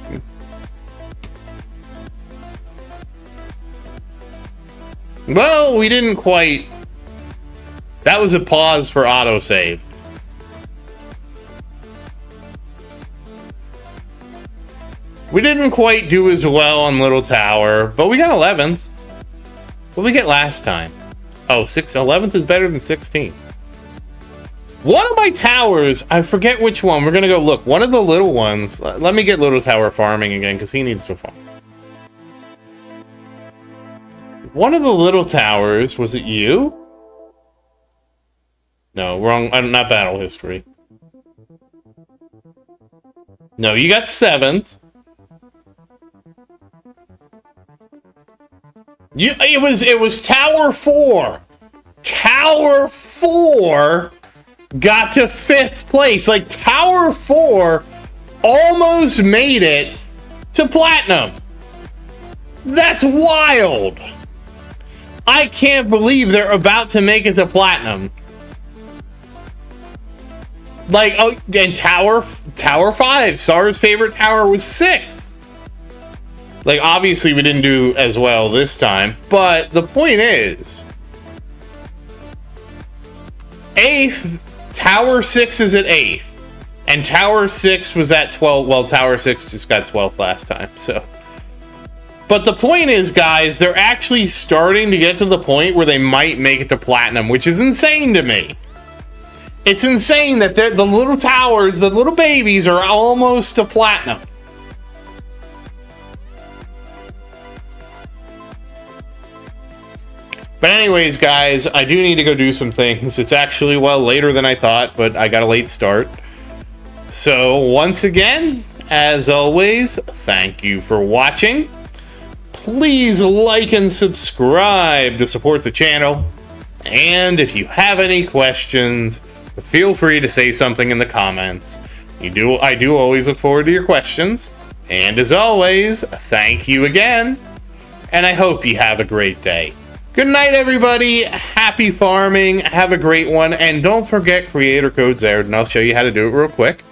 Well, we didn't quite... That was a pause for autosave. We didn't quite do as well on Little Tower, but we got 11th. What did we get last time? Oh, 11th is better than 16th. One of my towers, I forget which one. We're going to go look. One of the little ones. Let me get Little Tower farming again, because he needs to farm. One of the little towers, was it you? No, wrong. Not battle history. No, you got 7th. It was Tower 4. Tower 4 got to 5th place. Like, Tower 4 almost made it to platinum. That's wild. I can't believe they're about to make it to platinum. Like, oh, and Tower 5, Sar's favorite tower, was 6th. Like, obviously we didn't do as well this time, but the point is, 8th, Tower 6 is at 8th, and Tower 6 was at 12. Well, Tower 6 just got 12th last time, so. But the point is, guys, they're actually starting to get to the point where they might make it to platinum, which is insane to me. It's insane that the little towers, the little babies, are almost to platinum. But anyways, guys, I do need to go do some things. It's actually, well, later than I thought, but I got a late start. So, once again, as always, thank you for watching. Please like and subscribe to support the channel. And if you have any questions, feel free to say something in the comments. I do always look forward to your questions. And as always, thank you again. And I hope you have a great day. Good night, everybody. Happy farming. Have a great one. And don't forget creator code Zaerdin. I'll show you how to do it real quick.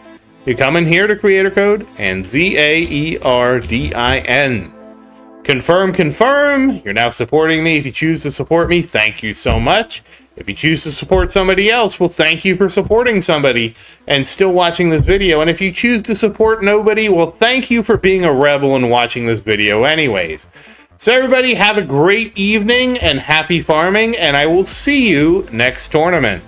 You come in here to creator code and ZAERDIN. Confirm, confirm. You're now supporting me. If you choose to support me, thank you so much. If you choose to support somebody else, well, thank you for supporting somebody and still watching this video. And if you choose to support nobody, well, thank you for being a rebel and watching this video anyways. So everybody, have a great evening and happy farming, and I will see you next tournament.